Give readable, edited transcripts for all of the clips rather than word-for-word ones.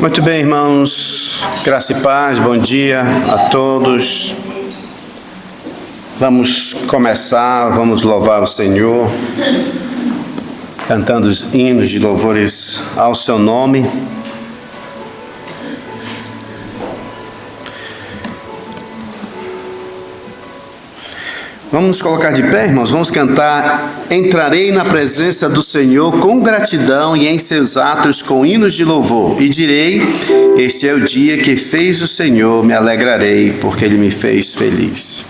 Muito bem, irmãos, graça e paz, bom dia a todos. Vamos começar, vamos louvar o Senhor, cantando os hinos de louvores ao seu nome. Vamos nos colocar de pé, irmãos, vamos cantar: entrarei na presença do Senhor com gratidão e em seus atos com hinos de louvor. E direi, este é o dia que fez o Senhor, me alegrarei, porque Ele me fez feliz.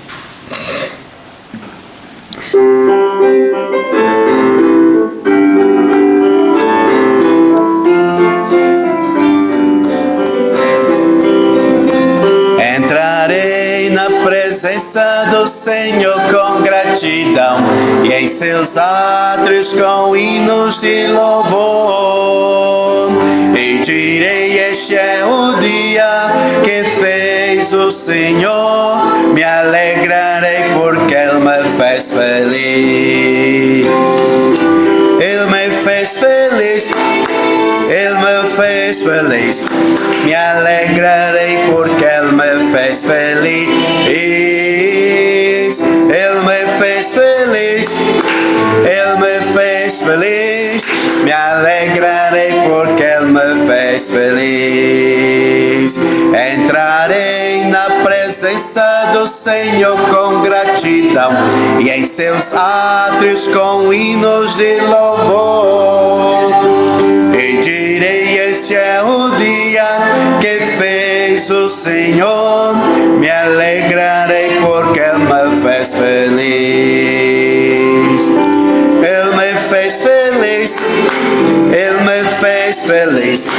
Entrarei na presença do Senhor com gratidão e em seus átrios com hinos de louvor. E direi, este é o dia que fez o Senhor, me alegrarei porque Ele me fez feliz. Ele me fez feliz, Ele me fez feliz, me alegrarei porque Ele me fez feliz. Ele me fez feliz, Ele me fez feliz, me alegrarei porque Ele me fez feliz. Entrarei na presença do Senhor com gratidão e em seus átrios com hinos de louvor. E direi, este é o dia que fez o Senhor, me alegrarei porque Ele me fez feliz. Ele me fez feliz, Ele me fez feliz,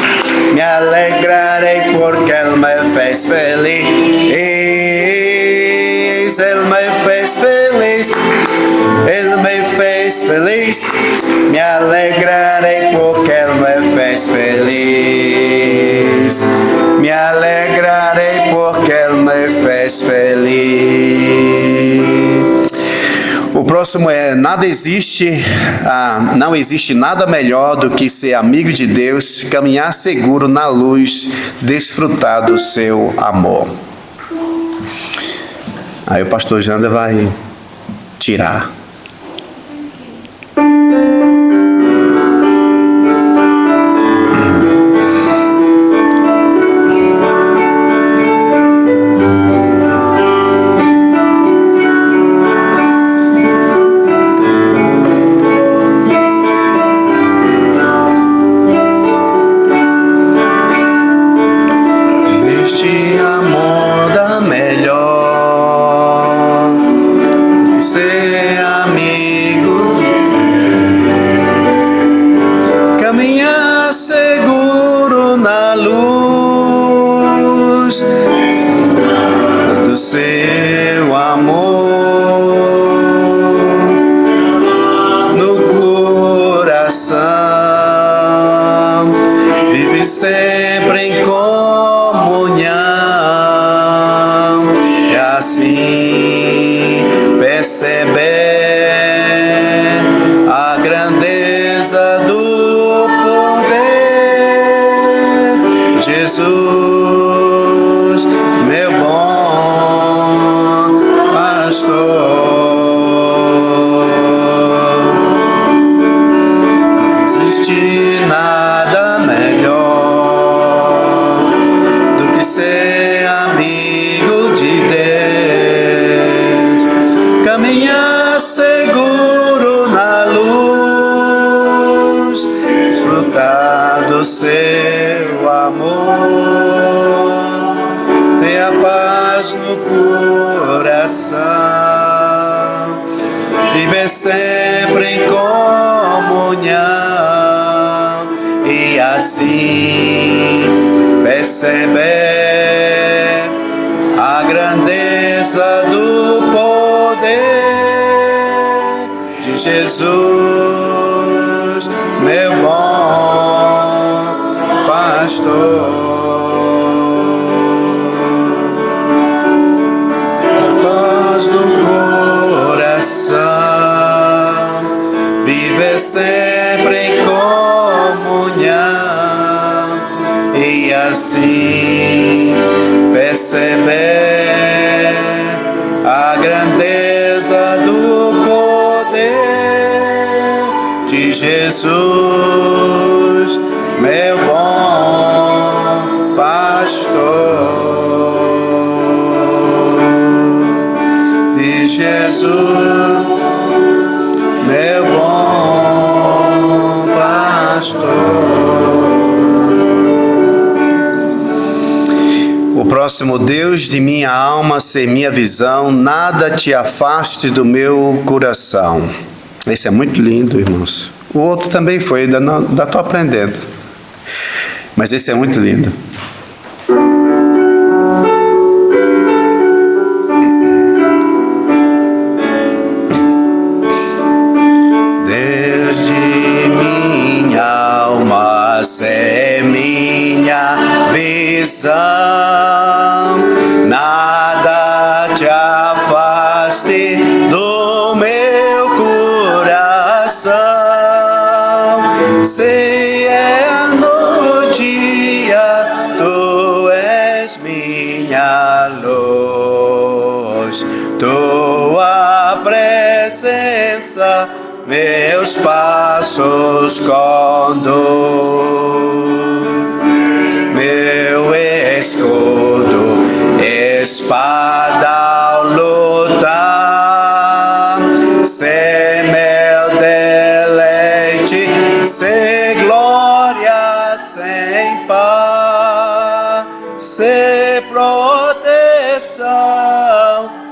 me alegrarei porque Ele me fez feliz. Ele me fez feliz, Ele me fez feliz, me alegrarei porque Ele me fez feliz. Me alegrarei porque Ele me fez feliz. O próximo é: não existe nada melhor do que ser amigo de Deus, caminhar seguro na luz, desfrutar do seu amor. Aí o pastor Jander vai tirar. Sempre em comunhão, e assim perceber a grandeza do poder. Jesus, meu bom pastor. Não existe nada melhor ser amigo de Deus, caminhar seguro na luz, desfrutar do seu amor, ter a paz no coração, viver sempre em comunhão e assim perceber a grandeza do poder de Jesus, meu bom pastor. Paz no coração, sempre em comunhão, e perceber a grandeza do poder de Jesus, meu bom pastor. De Jesus, meu bom pastor. O próximo Deus de minha alma, ser minha visão, nada te afaste do meu coração. Esse é muito lindo, irmãos. O outro também foi, ainda estou aprendendo. Mas esse é muito lindo. Deus de minha alma, ser minha visão, nada te afaste do meu coração. Se é no dia, tu és minha luz, tua presença meus passos conduz, meu escudo, espada ao lutar, se meu deleite, se glória sem par, se proteção,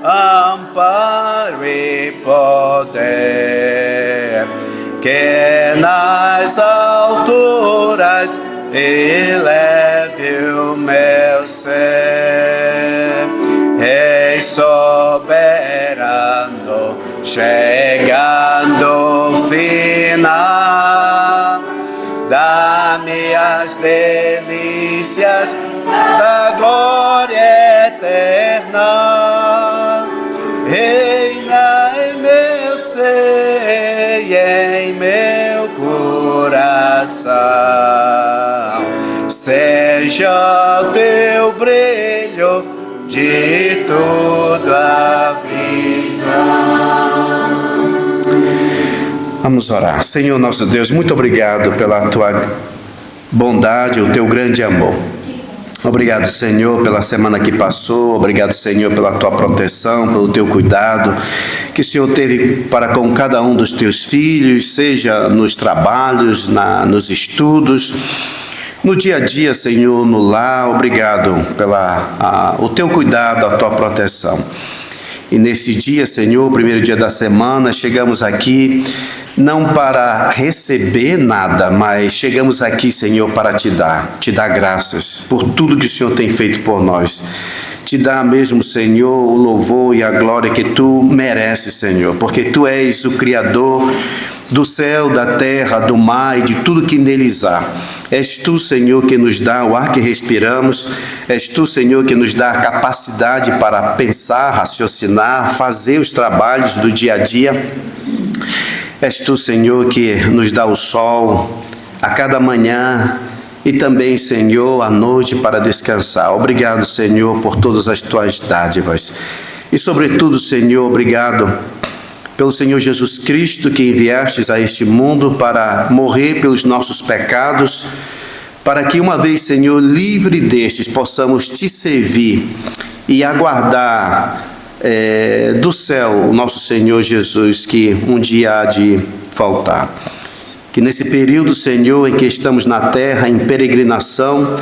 amparo e poder, que nas alturas eleve o meu ser. Rei soberano, chegando ao final, dá-me as delícias da glória eterna. Reina em meu ser e em meu coração, seja o teu brilho de toda a visão. Vamos orar. Senhor nosso Deus, muito obrigado pela tua bondade, o teu grande amor. Obrigado, Senhor, pela semana que passou. Obrigado, Senhor, pela tua proteção, pelo teu cuidado que o Senhor teve para com cada um dos teus filhos, seja nos trabalhos, nos estudos, no dia a dia, Senhor, no lar. Obrigado pelo teu cuidado, a tua proteção. E nesse dia, Senhor, o primeiro dia da semana, chegamos aqui não para receber nada, mas chegamos aqui, Senhor, para te dar graças por tudo que o Senhor tem feito por nós. Te dar mesmo, Senhor, o louvor e a glória que tu mereces, Senhor, porque tu és o Criador do céu, da terra, do mar e de tudo que neles há. És tu, Senhor, que nos dá o ar que respiramos. És tu, Senhor, que nos dá a capacidade para pensar, raciocinar, fazer os trabalhos do dia a dia. És tu, Senhor, que nos dá o sol a cada manhã e também, Senhor, à noite para descansar. Obrigado, Senhor, por todas as tuas dádivas. E, sobretudo, Senhor, obrigado pelo Senhor Jesus Cristo que enviastes a este mundo para morrer pelos nossos pecados, para que uma vez, Senhor, livre destes, possamos te servir e aguardar do céu o nosso Senhor Jesus, que um dia há de faltar. Que nesse período, Senhor, em que estamos na terra em peregrinação,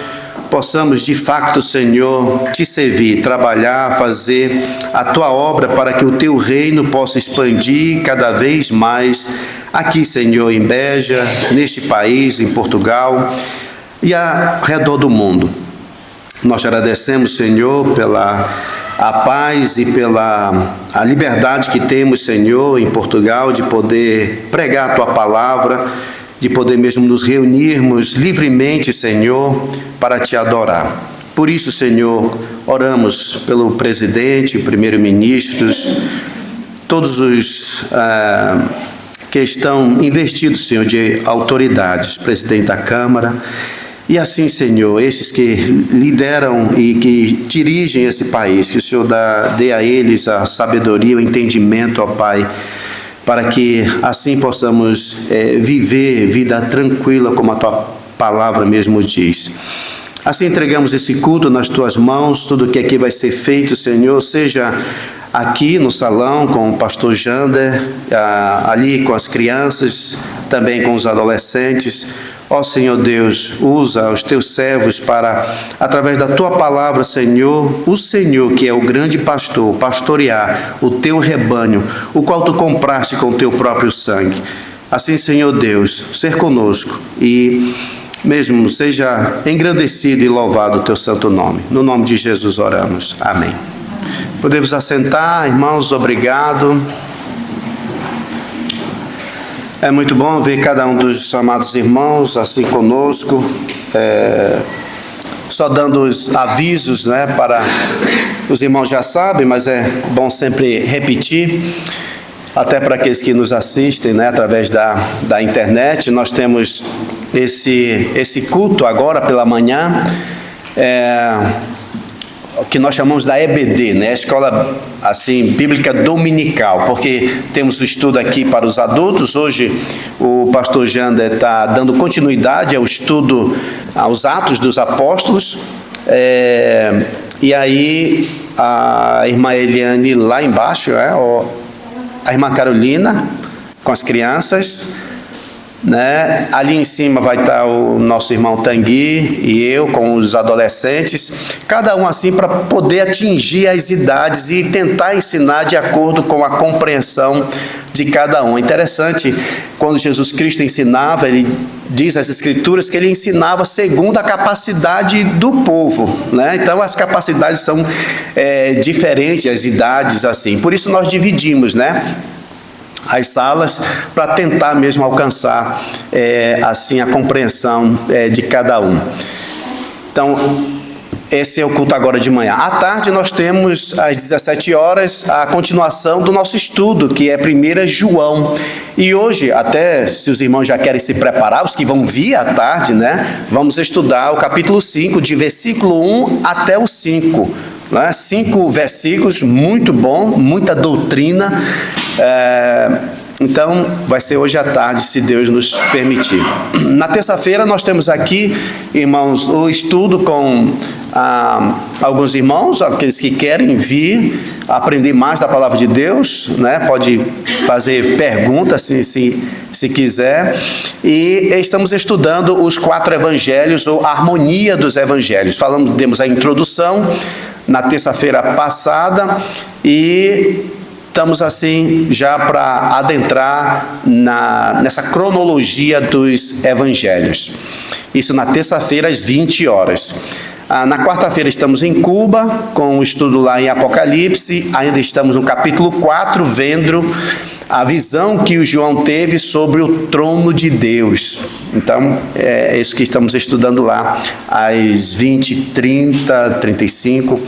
possamos de facto, Senhor, te servir, trabalhar, fazer a tua obra para que o teu reino possa expandir cada vez mais aqui, Senhor, em Beja, neste país, em Portugal e ao redor do mundo. Nós te agradecemos, Senhor, pela a paz e pela a liberdade que temos, Senhor, em Portugal, de poder pregar a tua palavra, de poder mesmo nos reunirmos livremente, Senhor, para te adorar. Por isso, Senhor, oramos pelo presidente, primeiro-ministros, todos os que estão investidos, Senhor, de autoridades, presidente da Câmara, E assim, Senhor, esses que lideram e que dirigem esse país, que o Senhor dê a eles a sabedoria, o entendimento, ó Pai, para que assim possamos viver vida tranquila, como a Tua palavra mesmo diz. Assim entregamos esse culto nas Tuas mãos, tudo que aqui vai ser feito, Senhor, seja aqui no salão com o pastor Jander, ali com as crianças, também com os adolescentes. Ó Senhor Deus, usa os Teus servos para, através da Tua palavra, Senhor, o Senhor que é o grande pastor, pastorear o Teu rebanho, o qual Tu compraste com o Teu próprio sangue. Assim, Senhor Deus, ser conosco e mesmo seja engrandecido e louvado o Teu santo nome. No nome de Jesus oramos. Amém. Podemos assentar, irmãos, obrigado. É muito bom ver cada um dos amados irmãos assim conosco, só dando os avisos, né, para os irmãos já sabem, mas é bom sempre repetir, até para aqueles que nos assistem, né, através da internet. Nós temos esse culto agora pela manhã, que nós chamamos da EBD, né? Escola assim bíblica dominical, porque temos o estudo aqui para os adultos. Hoje o pastor Jander está dando continuidade ao estudo aos Atos dos Apóstolos, e aí a irmã Eliane lá embaixo, a irmã Carolina com as crianças, né? Ali em cima vai estar o nosso irmão Tanguy e eu com os adolescentes, cada um assim para poder atingir as idades e tentar ensinar de acordo com a compreensão de cada um. É interessante, quando Jesus Cristo ensinava, ele diz nas Escrituras que ele ensinava segundo a capacidade do povo, né? Então as capacidades são diferentes, as idades assim. Por isso nós dividimos, né, as salas, para tentar mesmo alcançar assim a compreensão de cada um. Então, esse é o culto agora de manhã. À tarde nós temos às 17 horas a continuação do nosso estudo, que é 1 João. E hoje, até se os irmãos já querem se preparar, os que vão vir à tarde, né, vamos estudar o capítulo 5, de versículo 1 até o 5. 5 versículos, muito bom, muita doutrina. Então, vai ser hoje à tarde, se Deus nos permitir. Na terça-feira, nós temos aqui, irmãos, o estudo com alguns irmãos, aqueles que querem vir aprender mais da palavra de Deus, né? Pode fazer perguntas se quiser. E estamos estudando os 4 evangelhos, ou a harmonia dos evangelhos. Demos a introdução na terça-feira passada e estamos assim já para adentrar nessa cronologia dos evangelhos. Isso na terça-feira às 20 horas. Na quarta-feira estamos em Cuba, com o estudo lá em Apocalipse. Ainda estamos no capítulo 4, vendo a visão que o João teve sobre o trono de Deus. Então, é isso que estamos estudando lá, às 20h30, 35,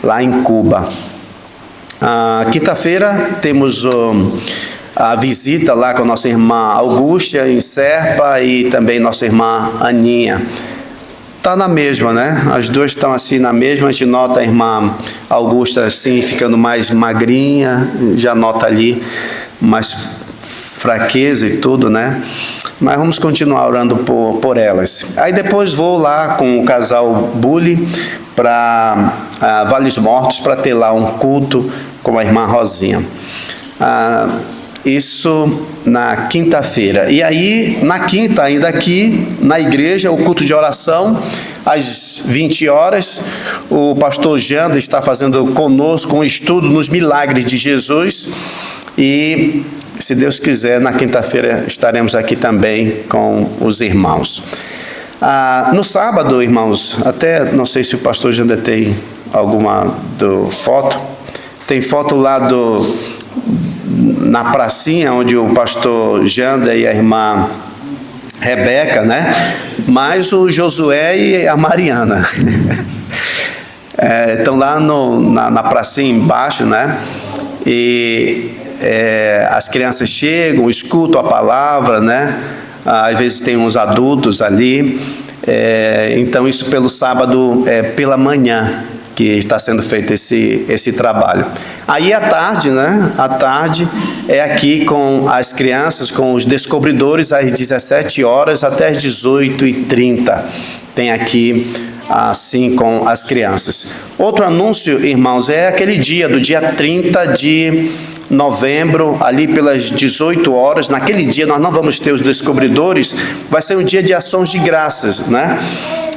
lá em Cuba. Quinta-feira temos a visita lá com a nossa irmã Augusta, em Serpa, e também nossa irmã Aninha. Está na mesma, né? As duas estão assim na mesma. A gente nota a irmã Augusta assim, ficando mais magrinha, já nota ali mais fraqueza e tudo, né? Mas vamos continuar orando por elas. Aí depois vou lá com o casal Bully para Vales Mortos, para ter lá um culto com a irmã Rosinha. Isso na quinta-feira. E aí, na quinta, ainda aqui, na igreja, o culto de oração, às 20 horas, o pastor Jander está fazendo conosco um estudo nos milagres de Jesus. E, se Deus quiser, na quinta-feira estaremos aqui também com os irmãos. No sábado, irmãos, até não sei se o pastor Jander tem alguma foto. Tem foto lá na pracinha, onde o pastor Jander e a irmã Rebeca, né? Mais o Josué e a Mariana. Estão lá na pracinha embaixo, né? E as crianças chegam, escutam a palavra, né? Às vezes tem uns adultos ali. Então, isso pelo sábado, pela manhã, que está sendo feito esse trabalho. Aí à tarde, né? À tarde é aqui com as crianças, com os descobridores, às 17 horas até às 18h30. Tem aqui assim com as crianças. Outro anúncio, irmãos, é aquele dia, do dia 30 de novembro, ali pelas 18 horas. Naquele dia nós não vamos ter os descobridores, vai ser um dia de ações de graças, né?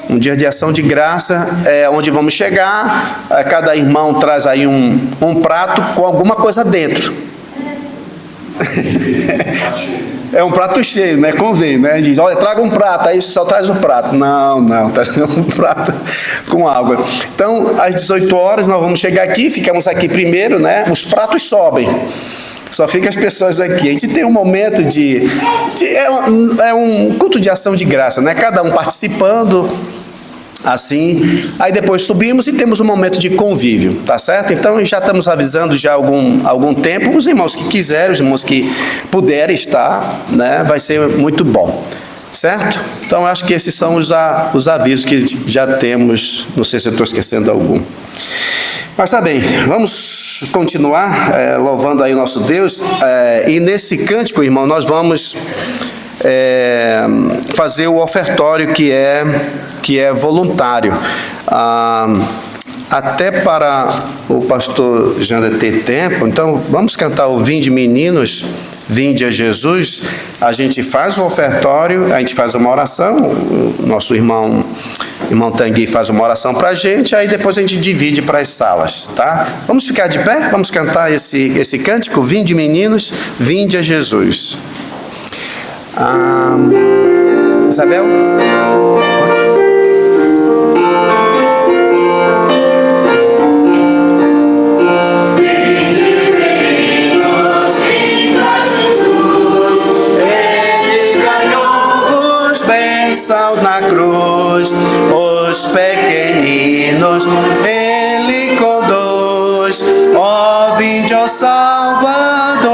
Um dia de ação de graça, onde vamos chegar, cada irmão traz aí um prato com alguma coisa dentro. É um prato cheio, né? Convém, né? Diz, olha, traga um prato, aí só traz um prato. Não, traz um prato com água. Então, às 18 horas nós vamos chegar aqui, ficamos aqui primeiro, né? Os pratos sobem. Só fica as pessoas aqui. A gente tem um momento é um culto de ação de graça, né? Cada um participando, assim. Aí depois subimos e temos um momento de convívio, tá certo? Então já estamos avisando já há algum tempo. Os irmãos que quiserem, os irmãos que puderem estar, né? Vai ser muito bom, certo? Então acho que esses são os avisos que já temos. Não sei se eu estou esquecendo algum. Mas tá bem, vamos continuar louvando aí o nosso Deus. E nesse cântico, irmão, nós vamos fazer o ofertório que é voluntário. Até para o pastor Jander ter tempo, então vamos cantar o Vinde Meninos, Vinde a Jesus. A gente faz o ofertório, a gente faz uma oração, o nosso irmão Tangui faz uma oração para a gente, aí depois a gente divide para as salas, tá? Vamos ficar de pé, vamos cantar esse cântico, Vinde Meninos, Vinde a Jesus. Isabel? Na cruz, os pequeninos Ele conduz, ó vinde, ó Salvador,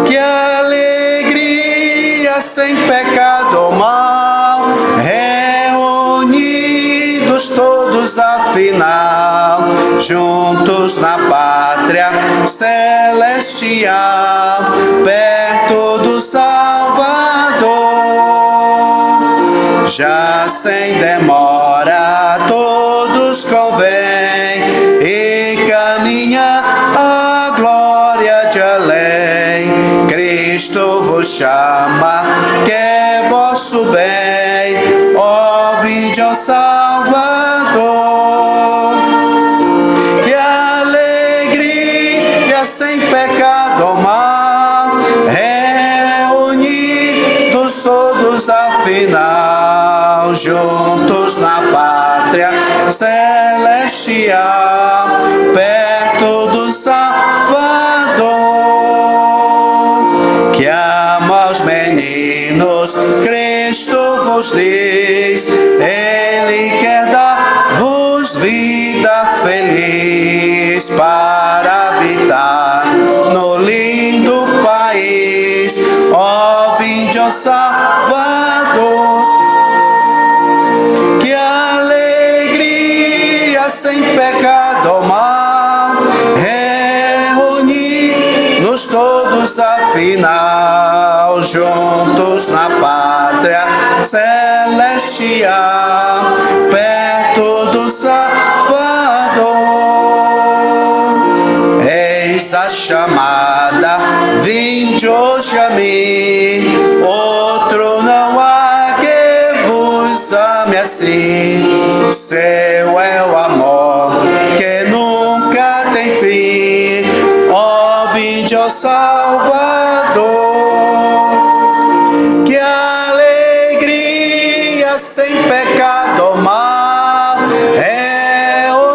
que alegria sem pecado ou mal, reunidos todos afinal, juntos na pátria celestial, perto do Salvador. Já sem demora todos convém e caminha a glória de além. Cristo vos chama, que é vosso bem, ó vinde, ó Salvador. Que alegria sem pecado ou mal, reunidos todos afinal, juntos na pátria celestial, perto do Salvador. Que ama os meninos, Cristo vos diz, Ele quer dar-vos vida feliz para habitar no lindo país, ó vinde, ó Salvador. Que alegria sem pecado ou mal, reunir-nos todos afinal, juntos na pátria celestial, perto do Salvador. Eis a chamada, vinde hoje a mim, outro não há que vos ame assim. Seu é o amor que nunca tem fim, ó vinde, ó Salvador. Que alegria sem pecado ou mal,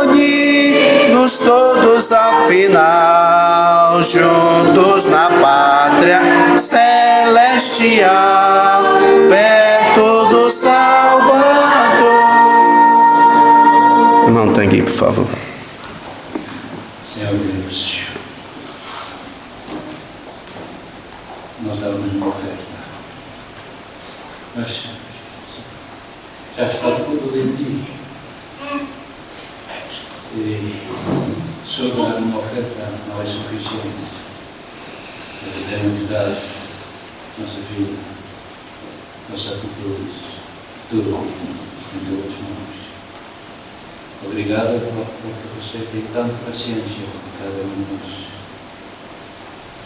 reunir-nos todos afinal, juntos na pátria celestial, perto do Salvador. Irmão Tangui, por favor. Senhor Deus, nós damos uma oferta. Nós já está tudo em ti. E só dar uma oferta não é suficiente. Devemos dar nossa vida, nossas atitudes, tudo em tuas mãos. Obrigado porque você tem tanta paciência com cada um de nós.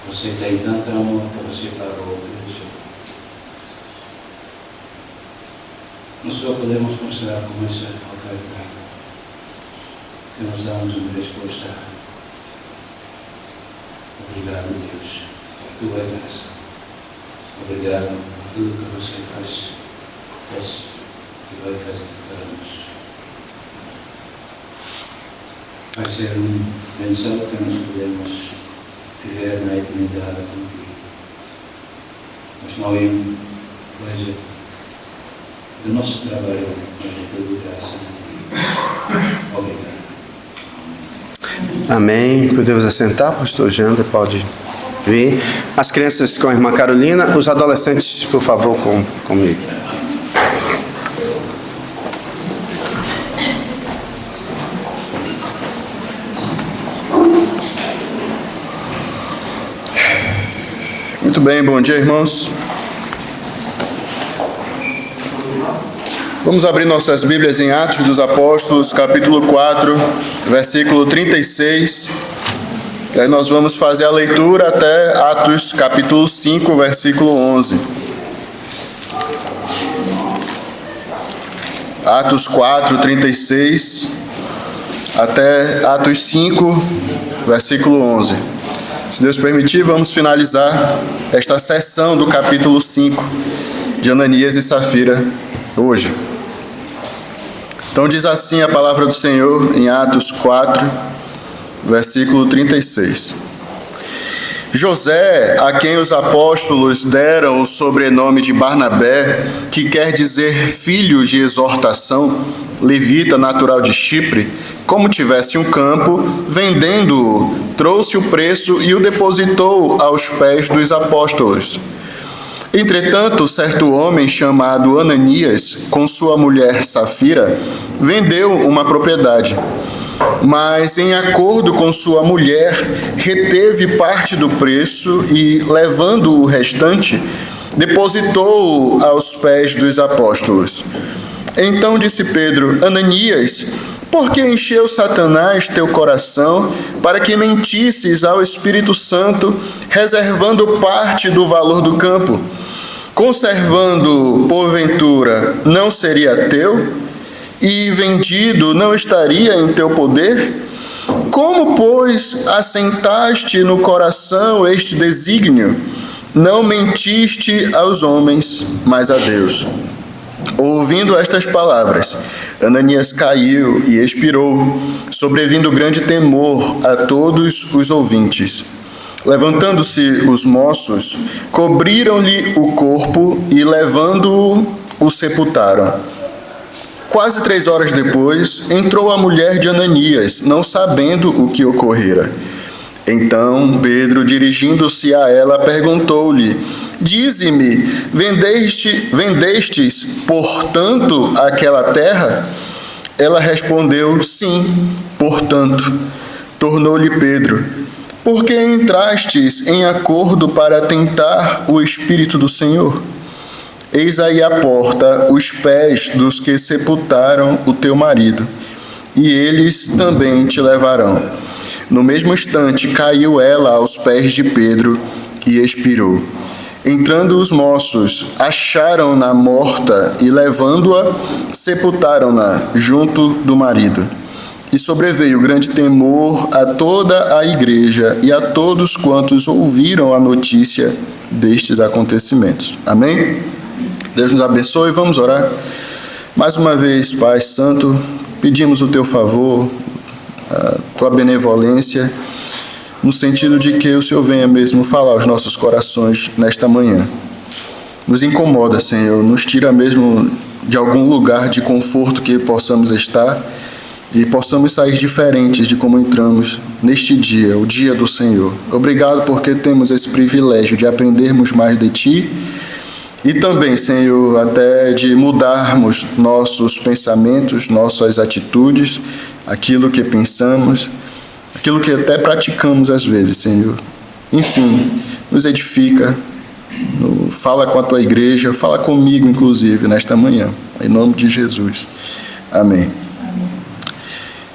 Você tem tanto amor que você pagou por isso. Nós só podemos mostrar com essa oferta que nós damos uma resposta. Obrigado, Deus, por tua graça. Obrigado por tudo que você fez e vai fazer para nós. Vai ser uma bênção que nós podemos viver na eternidade contigo. Mas não é coisa do nosso trabalho, mas é tudo graça a ti. Obrigado. Amém. Podemos assentar, pastor Jander, pode vir. As crianças com a irmã Carolina, os adolescentes, por favor, comigo. Muito bem, bom dia, irmãos. Vamos abrir nossas Bíblias em Atos dos Apóstolos, capítulo 4, versículo 36. E aí nós vamos fazer a leitura até Atos, capítulo 5, versículo 11. Atos 4, 36, até Atos 5, versículo 11. Se Deus permitir, vamos finalizar esta sessão do capítulo 5 de Ananias e Safira hoje. Então diz assim a palavra do Senhor em Atos 4, versículo 36. José, a quem os apóstolos deram o sobrenome de Barnabé, que quer dizer filho de exortação, levita natural de Chipre, como tivesse um campo, vendendo-o, trouxe o preço e o depositou aos pés dos apóstolos. Entretanto, certo homem chamado Ananias, com sua mulher Safira, vendeu uma propriedade, mas em acordo com sua mulher, reteve parte do preço e, levando o restante, depositou-o aos pés dos apóstolos. Então disse Pedro: Ananias, por que encheu Satanás teu coração para que mentisses ao Espírito Santo, reservando parte do valor do campo? Conservando, porventura, não seria teu? E vendido, não estaria em teu poder? Como, pois, assentaste no coração este desígnio? Não mentiste aos homens, mas a Deus. Ouvindo estas palavras, Ananias caiu e expirou, sobrevindo grande temor a todos os ouvintes. Levantando-se os moços, cobriram-lhe o corpo e, levando-o, o sepultaram. Quase 3 horas depois, entrou a mulher de Ananias, não sabendo o que ocorrera. Então Pedro, dirigindo-se a ela, perguntou-lhe: Dize-me, vendestes, portanto, aquela terra? Ela respondeu: Sim, portanto. Tornou-lhe Pedro: Por que entrastes em acordo para tentar o Espírito do Senhor? Eis aí à porta os pés dos que sepultaram o teu marido, e eles também te levarão. No mesmo instante caiu ela aos pés de Pedro e expirou. Entrando os moços, acharam-na morta e, levando-a, sepultaram-na junto do marido. E sobreveio grande temor a toda a igreja e a todos quantos ouviram a notícia destes acontecimentos. Amém? Deus nos abençoe. Vamos orar. Mais uma vez, Pai Santo, pedimos o teu favor, a tua benevolência, no sentido de que o Senhor venha mesmo falar aos nossos corações nesta manhã. Nos incomoda, Senhor, nos tira mesmo de algum lugar de conforto que possamos estar e possamos sair diferentes de como entramos neste dia, o dia do Senhor. Obrigado porque temos esse privilégio de aprendermos mais de Ti E também, Senhor, até de mudarmos nossos pensamentos, nossas atitudes, aquilo que pensamos, aquilo que até praticamos às vezes, Senhor. Enfim, nos edifica, fala com a tua igreja, fala comigo, inclusive, nesta manhã, em nome de Jesus. Amém.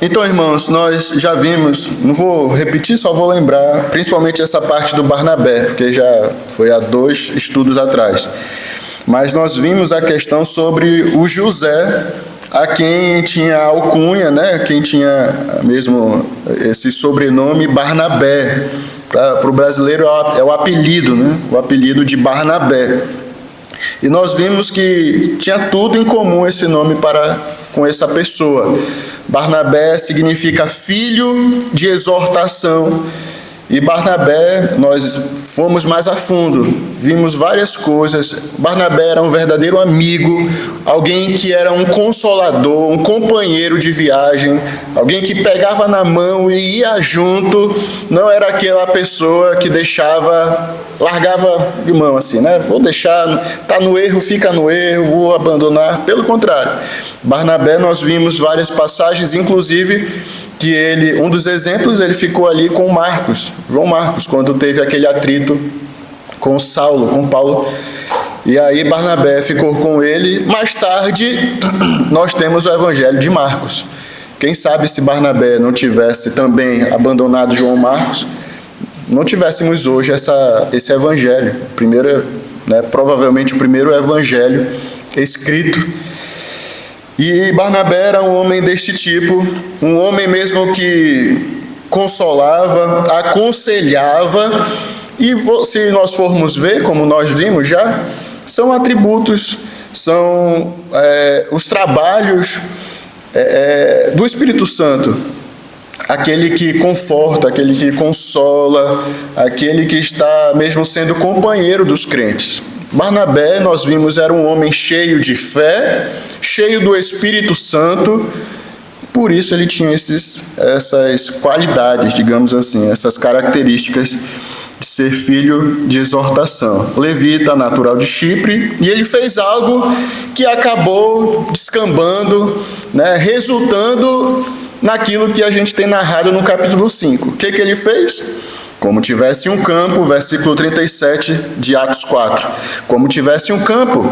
Então, irmãos, nós já vimos, não vou repetir, só vou lembrar, principalmente essa parte do Barnabé, porque já foi há 2 estudos atrás. Mas nós vimos a questão sobre o José, a quem tinha a alcunha, né? Quem tinha mesmo esse sobrenome Barnabé. Para o brasileiro é o apelido, né? O apelido de Barnabé. E nós vimos que tinha tudo em comum esse nome com essa pessoa. Barnabé significa filho de exortação. E Barnabé, nós fomos mais a fundo, vimos várias coisas. Barnabé era um verdadeiro amigo, alguém que era um consolador, um companheiro de viagem, alguém que pegava na mão e ia junto, não era aquela pessoa que largava de mão assim, né? Vou deixar, tá no erro, fica no erro, vou abandonar. Pelo contrário, Barnabé, nós vimos várias passagens, inclusive que um dos exemplos, ele ficou ali com João Marcos, quando teve aquele atrito com Saulo, com Paulo. E aí Barnabé ficou com ele. Mais tarde, nós temos o Evangelho de Marcos. Quem sabe se Barnabé não tivesse também abandonado João Marcos, não tivéssemos hoje esse Evangelho. Provavelmente o primeiro Evangelho escrito. E Barnabé era um homem deste tipo, um homem mesmo que consolava, aconselhava, e se nós formos ver, como nós vimos já, são atributos, são os trabalhos do Espírito Santo, aquele que conforta, aquele que consola, aquele que está mesmo sendo companheiro dos crentes. Barnabé, nós vimos, era um homem cheio de fé, cheio do Espírito Santo, por isso ele tinha essas qualidades, digamos assim, essas características de ser filho de exortação. Levita, natural de Chipre, e ele fez algo que acabou descambando, né, resultando naquilo que a gente tem narrado no capítulo 5. O que ele fez? Como tivesse um campo, versículo 37 de Atos 4. Como tivesse um campo,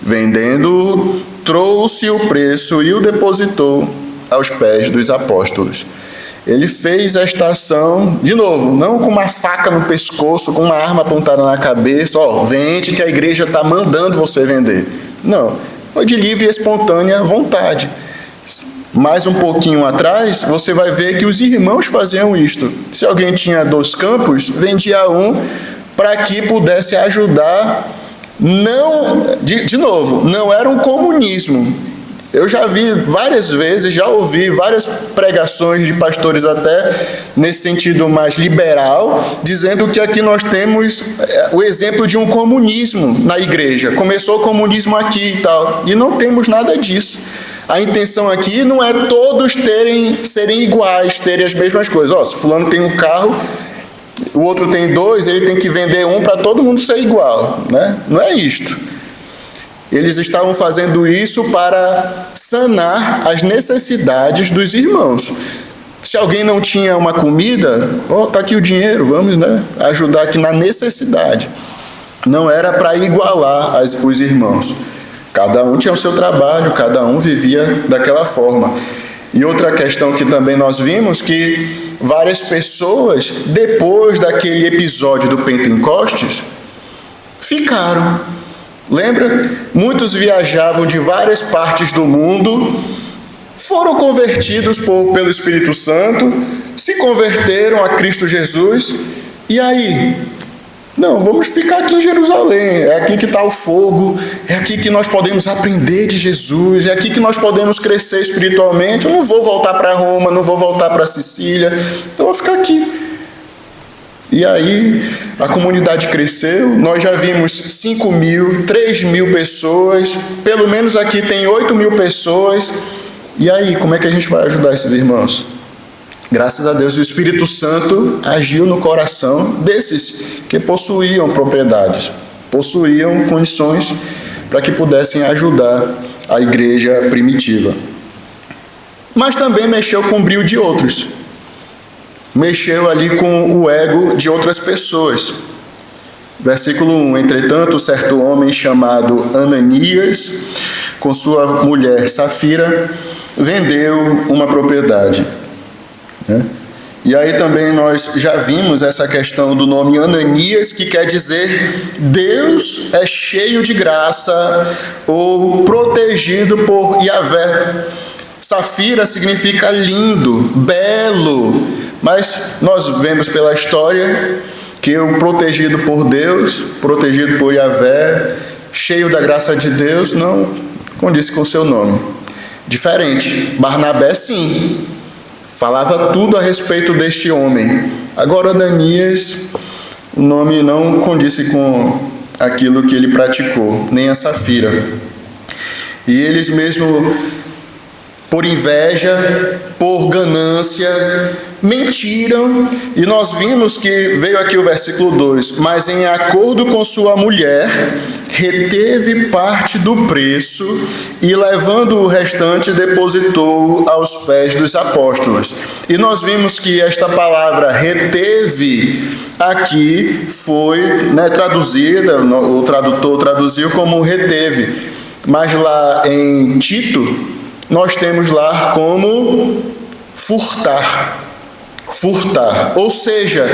vendendo, trouxe o preço e o depositou aos pés dos apóstolos. Ele fez esta ação, de novo, não com uma faca no pescoço, com uma arma apontada na cabeça, vende que a igreja está mandando você vender. Não, foi de livre e espontânea vontade. Mais um pouquinho atrás, você vai ver que os irmãos faziam isto. Se alguém tinha 2 campos, vendia um para que pudesse ajudar. De novo, não era um comunismo. Eu já vi várias vezes, já ouvi várias pregações de pastores até nesse sentido mais liberal, dizendo que aqui nós temos o exemplo de um comunismo na igreja. Começou o comunismo aqui e tal, e não temos nada disso. A intenção aqui não é todos serem iguais, terem as mesmas coisas. Se fulano tem um carro, o outro tem 2, ele tem que vender um para todo mundo ser igual, né? Não é isto. Eles estavam fazendo isso para sanar as necessidades dos irmãos. Se alguém não tinha uma comida, está aqui o dinheiro, vamos, né, ajudar aqui na necessidade. Não era para igualar os irmãos. Cada um tinha o seu trabalho, cada um vivia daquela forma. E outra questão que também nós vimos, que várias pessoas, depois daquele episódio do Pentecostes, ficaram. Lembra? Muitos viajavam de várias partes do mundo, foram convertidos pelo Espírito Santo, se converteram a Cristo Jesus, e aí? Não, vamos ficar aqui em Jerusalém, é aqui que está o fogo, é aqui que nós podemos aprender de Jesus, é aqui que nós podemos crescer espiritualmente. Eu não vou voltar para Roma, não vou voltar para Sicília, eu vou ficar aqui. E aí a comunidade cresceu, nós já vimos 5.000, 3.000 pessoas, pelo menos aqui tem 8.000 pessoas. E aí, como é que a gente vai ajudar esses irmãos? Graças a Deus, o Espírito Santo agiu no coração desses que possuíam propriedades. possuíam condições para que pudessem ajudar a igreja primitiva. Mas também mexeu com o brio de outros. Mexeu ali com o ego de outras pessoas. Versículo 1: Entretanto, certo homem chamado Ananias, com sua mulher Safira, vendeu uma propriedade. E aí também nós já vimos essa questão do nome Ananias, que quer dizer Deus é cheio de graça ou protegido por Yahvé. Safira significa lindo, belo, mas nós vemos pela história que o protegido por Deus, protegido por Yahvé, cheio da graça de Deus, não condiz com o seu nome. Diferente, Barnabé sim, falava tudo a respeito deste homem. Agora Ananias, o nome não condiz com aquilo que ele praticou, nem a Safira. E eles mesmo, por inveja, por ganância, mentiram, e nós vimos que veio aqui o versículo 2: mas em acordo com sua mulher, reteve parte do preço e levando o restante depositou aos pés dos apóstolos. E nós vimos que esta palavra reteve aqui foi traduzida, o tradutor traduziu como reteve, mas lá em Tito nós temos lá como furtar, ou seja,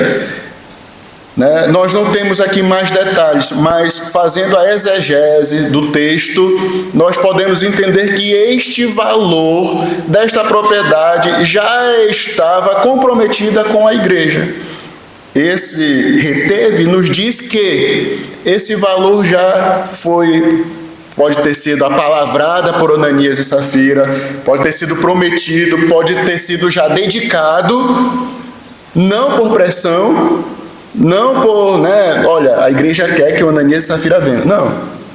nós não temos aqui mais detalhes, mas fazendo a exegese do texto, nós podemos entender que este valor desta propriedade já estava comprometida com a igreja. Esse reteve nos diz que esse valor já foi, pode ter sido apalavrada por Ananias e Safira, pode ter sido prometido, pode ter sido já dedicado, não por pressão, não por, olha, a igreja quer que o Ananias e Safira vendam. Não,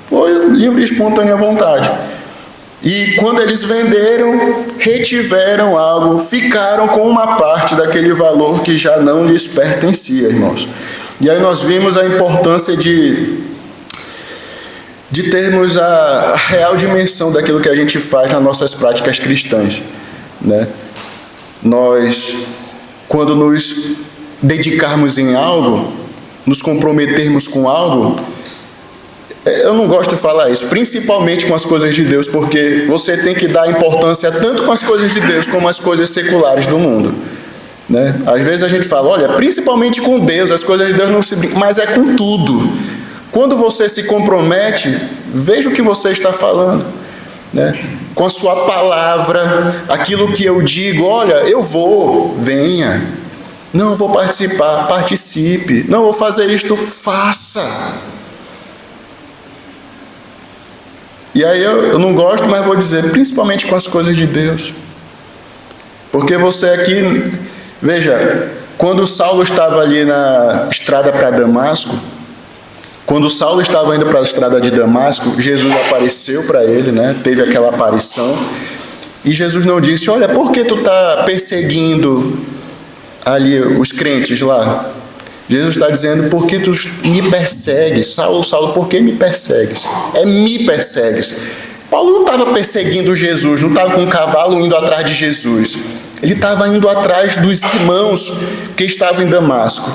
foi livre e espontânea vontade. E quando eles venderam, retiveram algo, ficaram com uma parte daquele valor que já não lhes pertencia, irmãos. E aí nós vimos a importância de termos a real dimensão daquilo que a gente faz nas nossas práticas cristãs. Nós, quando nos dedicarmos em algo, nos comprometermos com algo, eu não gosto de falar isso, principalmente com as coisas de Deus, porque você tem que dar importância tanto com as coisas de Deus como as coisas seculares do mundo. Às vezes a gente fala, olha, principalmente com Deus, as coisas de Deus não se brincam, mas é com tudo. Quando você se compromete, veja o que você está falando, com a sua palavra, aquilo que eu digo, olha, eu vou, venha, não vou participar, participe, não vou fazer isto, faça. E aí eu não gosto, mas vou dizer, principalmente com as coisas de Deus, porque você aqui, veja, quando Saulo estava ali na estrada para Damasco, quando Saulo estava indo para a estrada de Damasco, Jesus apareceu para ele, teve aquela aparição, e Jesus não disse, olha, por que tu está perseguindo ali os crentes lá? Jesus está dizendo, por que tu me persegues? Saulo, Saulo, por que me persegues? Me persegues. Paulo não estava perseguindo Jesus, não estava com um cavalo indo atrás de Jesus. Ele estava indo atrás dos irmãos que estavam em Damasco.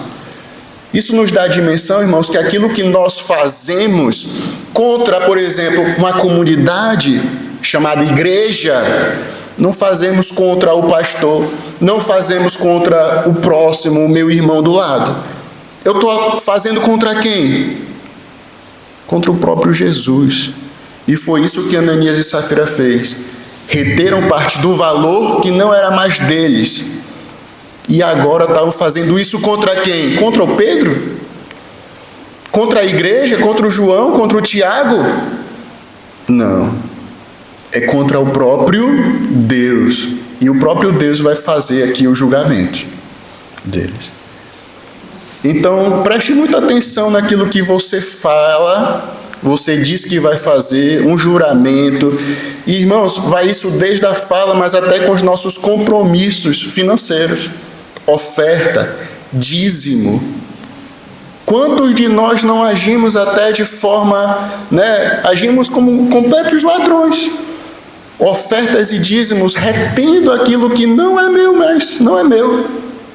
Isso nos dá a dimensão, irmãos, que aquilo que nós fazemos contra, por exemplo, uma comunidade chamada igreja, não fazemos contra o pastor, não fazemos contra o próximo, o meu irmão do lado. Eu estou fazendo contra quem? Contra o próprio Jesus. E foi isso que Ananias e Safira fez. Reteram parte do valor que não era mais deles. E agora estavam fazendo isso contra quem? Contra o Pedro? Contra a igreja? Contra o João? Contra o Tiago? Não. É contra o próprio Deus. E o próprio Deus vai fazer aqui o julgamento deles. Então, preste muita atenção naquilo que você fala, você diz que vai fazer, um juramento. E, irmãos, vai isso desde a fala, mas até com os nossos compromissos financeiros. Oferta, dízimo. Quantos de nós não agimos até de forma, agimos como completos ladrões, ofertas e dízimos, retendo aquilo que não é meu,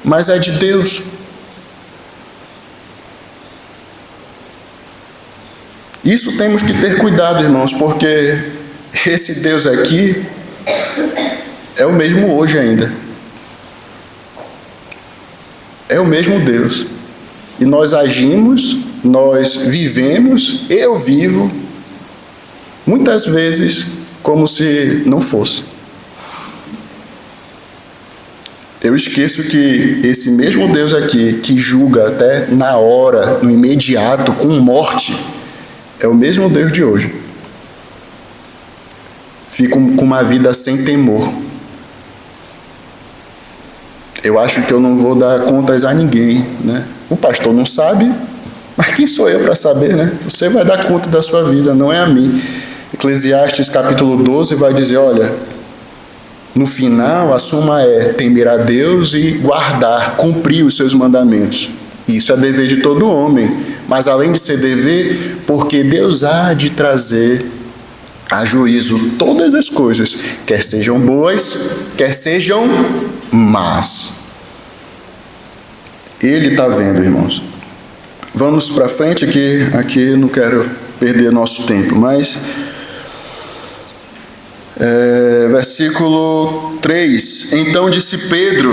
mas é de Deus. Isso temos que ter cuidado, irmãos, porque esse Deus aqui é o mesmo hoje ainda. É o mesmo Deus. E nós agimos, nós vivemos, eu vivo, muitas vezes como se não fosse. Eu esqueço que esse mesmo Deus aqui, que julga até na hora, no imediato, com morte, é o mesmo Deus de hoje. Fico com uma vida sem temor. Eu acho que eu não vou dar contas a ninguém, O pastor não sabe, mas quem sou eu para saber, Você vai dar conta da sua vida, não é a mim. Eclesiastes capítulo 12 vai dizer, olha, no final a suma é temer a Deus e guardar, cumprir os seus mandamentos. Isso é dever de todo homem, mas além de ser dever, porque Deus há de trazer a juízo todas as coisas, quer sejam boas, quer sejam más. Ele está vendo, irmãos. Vamos para frente, aqui não quero perder nosso tempo, mas versículo 3. Então disse Pedro: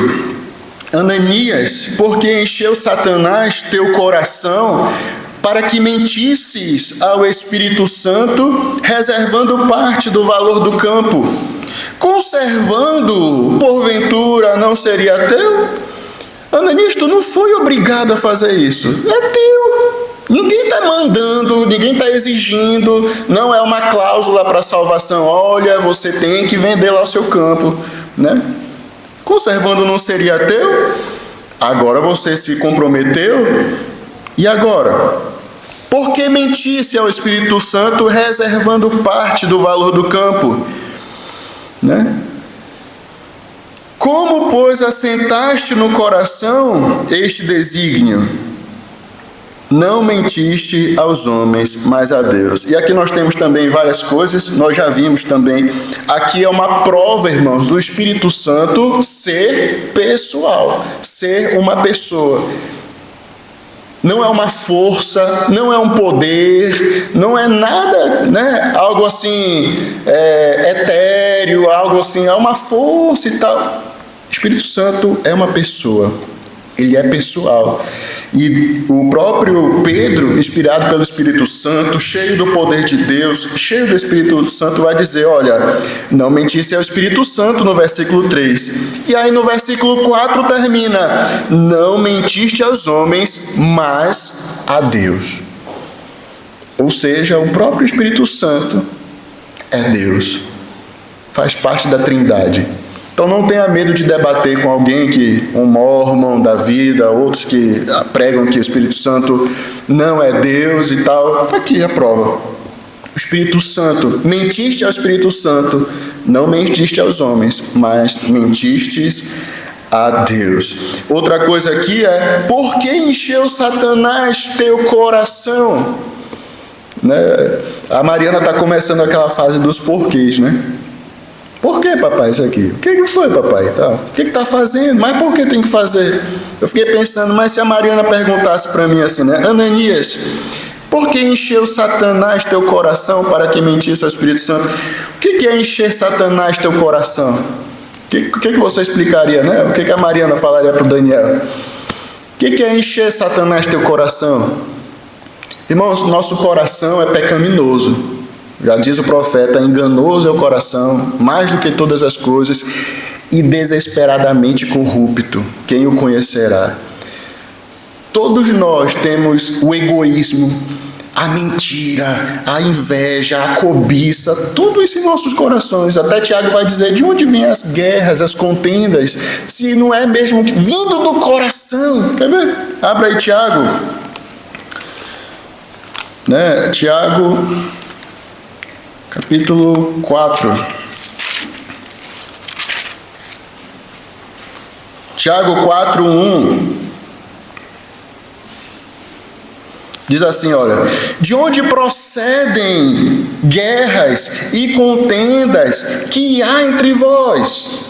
Ananias, por que encheu Satanás teu coração para que mentisses ao Espírito Santo, reservando parte do valor do campo? Conservando, porventura, não seria teu? Ananias, tu não foi obrigado a fazer isso. É teu. Ninguém está mandando, ninguém está exigindo. Não é uma cláusula para salvação. Olha, você tem que vender lá o seu campo, Conservando não seria teu? Agora você se comprometeu. E agora? Por que mentisse ao Espírito Santo, reservando parte do valor do campo? Como, pois, assentaste no coração este desígnio? Não mentiste aos homens, mas a Deus. E aqui nós temos também várias coisas, nós já vimos também. Aqui é uma prova, irmãos, do Espírito Santo ser pessoal, ser uma pessoa. Não é uma força, não é um poder, não é nada, algo assim, etéreo, algo assim, é uma força e tal. O Espírito Santo é uma pessoa, ele é pessoal. E o próprio Pedro, inspirado pelo Espírito Santo, cheio do poder de Deus, cheio do Espírito Santo, vai dizer, olha, não mentisse ao Espírito Santo no versículo 3. E aí no versículo 4 termina, não mentiste aos homens, mas a Deus. Ou seja, o próprio Espírito Santo é Deus, faz parte da Trindade. Então não tenha medo de debater com alguém um mórmon da vida, outros que pregam que o Espírito Santo não é Deus e tal. Aqui a prova. O Espírito Santo, mentiste ao Espírito Santo, não mentiste aos homens, mas mentistes a Deus. Outra coisa aqui é, por que encheu Satanás teu coração? A Mariana está começando aquela fase dos porquês, Por que, papai, isso aqui? O que foi, papai? O que está fazendo? Mas por que tem que fazer? Eu fiquei pensando, mas se a Mariana perguntasse para mim assim, Ananias, por que encheu Satanás teu coração para que mentisse ao Espírito Santo? O que é encher Satanás teu coração? O que você explicaria, O que a Mariana falaria para o Daniel? O que é encher Satanás teu coração? Irmãos, nosso coração é pecaminoso. Já diz o profeta, enganoso é o coração, mais do que todas as coisas, e desesperadamente corrupto. Quem o conhecerá? Todos nós temos o egoísmo, a mentira, a inveja, a cobiça, tudo isso em nossos corações. Até Tiago vai dizer, de onde vêm as guerras, as contendas, se não é mesmo vindo do coração? Quer ver? Abra aí Tiago. Tiago... capítulo 4. Tiago 4:1. Diz assim, olha: de onde procedem guerras e contendas que há entre vós?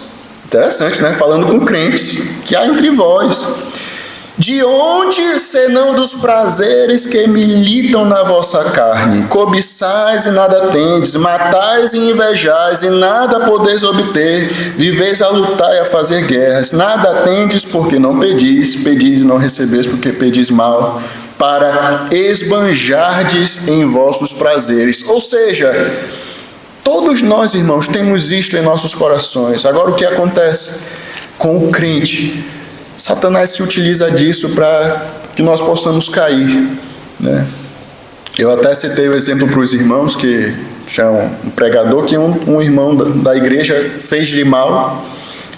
Interessante, né? Falando com crentes, que há entre vós. De onde, senão dos prazeres que militam na vossa carne? Cobiçais e nada tendes, matais e invejais e nada podeis obter, viveis a lutar e a fazer guerras. Nada tendes porque não pedis, pedis e não recebeis porque pedis mal, para esbanjardes em vossos prazeres. Ou seja, todos nós, irmãos, temos isto em nossos corações. Agora, o que acontece com o crente? Satanás se utiliza disso para que nós possamos cair, né? Eu até citei o exemplo para os irmãos, que tinha um pregador que um irmão da igreja fez-lhe mal,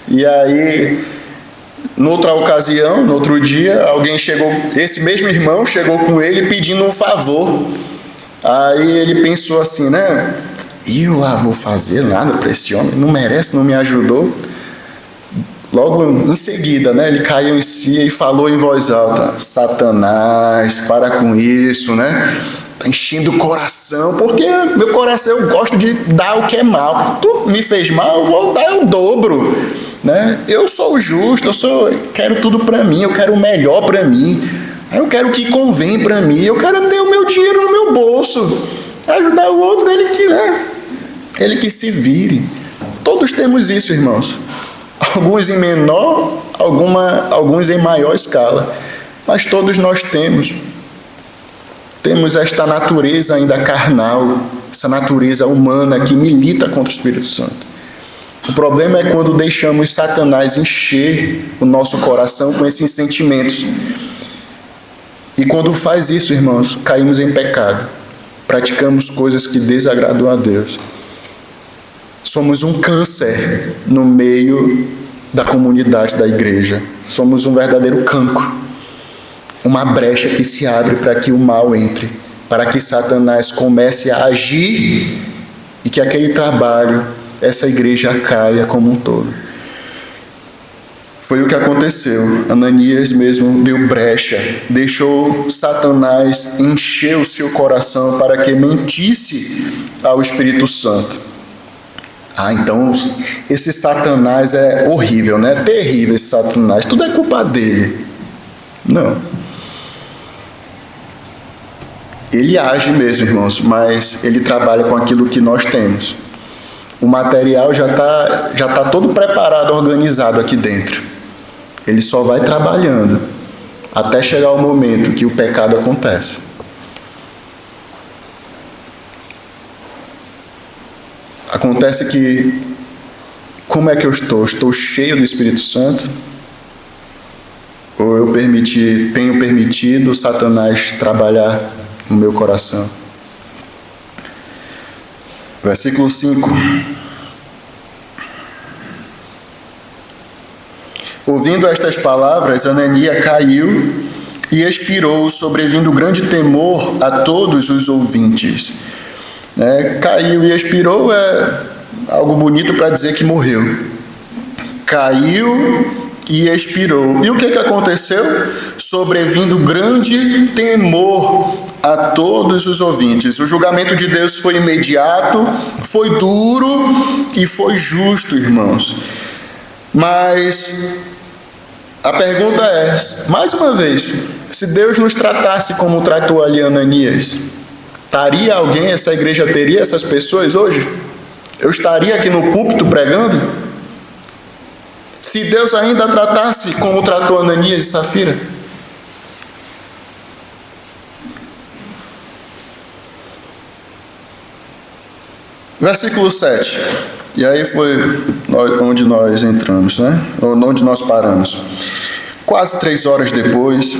e aí, noutra ocasião, no outro dia, alguém chegou, esse mesmo irmão chegou com ele pedindo um favor. Aí ele pensou assim, né? Eu lá vou fazer nada para esse homem, não merece, não me ajudou. Logo em seguida, né, ele caiu em si e falou em voz alta: Satanás, para com isso, né? Está enchendo o coração, porque meu coração, eu gosto de dar o que é mal. Tu me fez mal, eu vou dar o dobro, né? Eu sou justo, quero tudo para mim, eu quero o melhor para mim, eu quero o que convém para mim, eu quero ter o meu dinheiro no meu bolso, ajudar o outro, ele que se vire. Todos temos isso, irmãos. Alguns em menor, alguns em maior escala, mas todos nós temos esta natureza ainda carnal, essa natureza humana que milita contra o Espírito Santo. O problema é quando deixamos Satanás encher o nosso coração com esses sentimentos. E quando faz isso, irmãos, caímos em pecado, praticamos coisas que desagradam a Deus. Somos um câncer no meio da comunidade da igreja. Somos um verdadeiro cancro. Uma brecha que se abre para que o mal entre, para que Satanás comece a agir e que aquele trabalho, essa igreja caia como um todo. Foi o que aconteceu. Ananias mesmo deu brecha, deixou Satanás encher o seu coração para que mentisse ao Espírito Santo. Então esse Satanás é horrível, né? Terrível esse Satanás. Tudo é culpa dele. Não. Ele age mesmo, irmãos, mas ele trabalha com aquilo que nós temos. O material já tá todo preparado, organizado aqui dentro. Ele só vai trabalhando até chegar o momento que o pecado acontece. Acontece que, como é que eu estou? Estou cheio do Espírito Santo? Ou eu tenho permitido Satanás trabalhar no meu coração? Versículo 5. Ouvindo estas palavras, Ananias caiu e expirou, sobrevindo grande temor a todos os ouvintes. Caiu e expirou é algo bonito para dizer que morreu. Caiu e expirou. E o que aconteceu? Sobrevindo grande temor a todos os ouvintes. O julgamento de Deus foi imediato, foi duro e foi justo, irmãos. Mas a pergunta é, mais uma vez, se Deus nos tratasse como tratou ali Ananias, estaria alguém, essa igreja teria essas pessoas hoje? Eu estaria aqui no púlpito pregando? Se Deus ainda tratasse como tratou Ananias e Safira? Versículo 7. E aí foi onde nós entramos, né? Onde nós paramos. Quase 3 horas depois,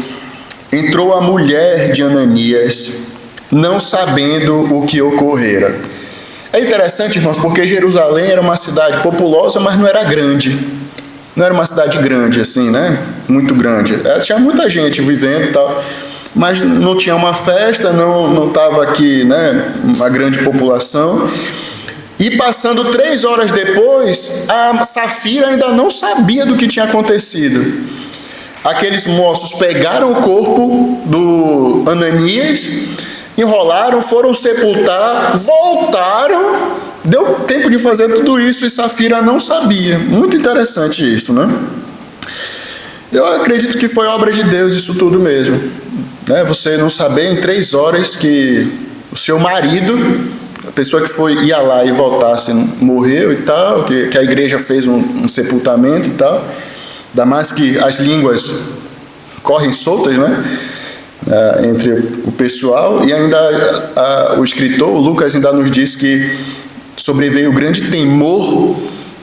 entrou a mulher de Ananias, não sabendo o que ocorrera. É interessante, irmãos, porque Jerusalém era uma cidade populosa, mas não era grande. Não era uma cidade grande, assim, né? Muito grande. Tinha muita gente vivendo e tal, mas não tinha uma festa, não estava aqui, né, uma grande população. E passando 3 horas depois, a Safira ainda não sabia do que tinha acontecido. aqueles moços pegaram o corpo do Ananias, enrolaram, foram sepultar, voltaram, deu tempo de fazer tudo isso e Safira não sabia. Muito interessante isso, né? Eu acredito que foi obra de Deus isso tudo mesmo, né? Você não saber em 3 horas que o seu marido, a pessoa que ia lá e voltasse, morreu e tal, que a igreja fez um sepultamento e tal. Ainda mais que as línguas correm soltas, né? Entre o pessoal, e ainda o escritor, o Lucas, ainda nos diz que sobreveio grande temor.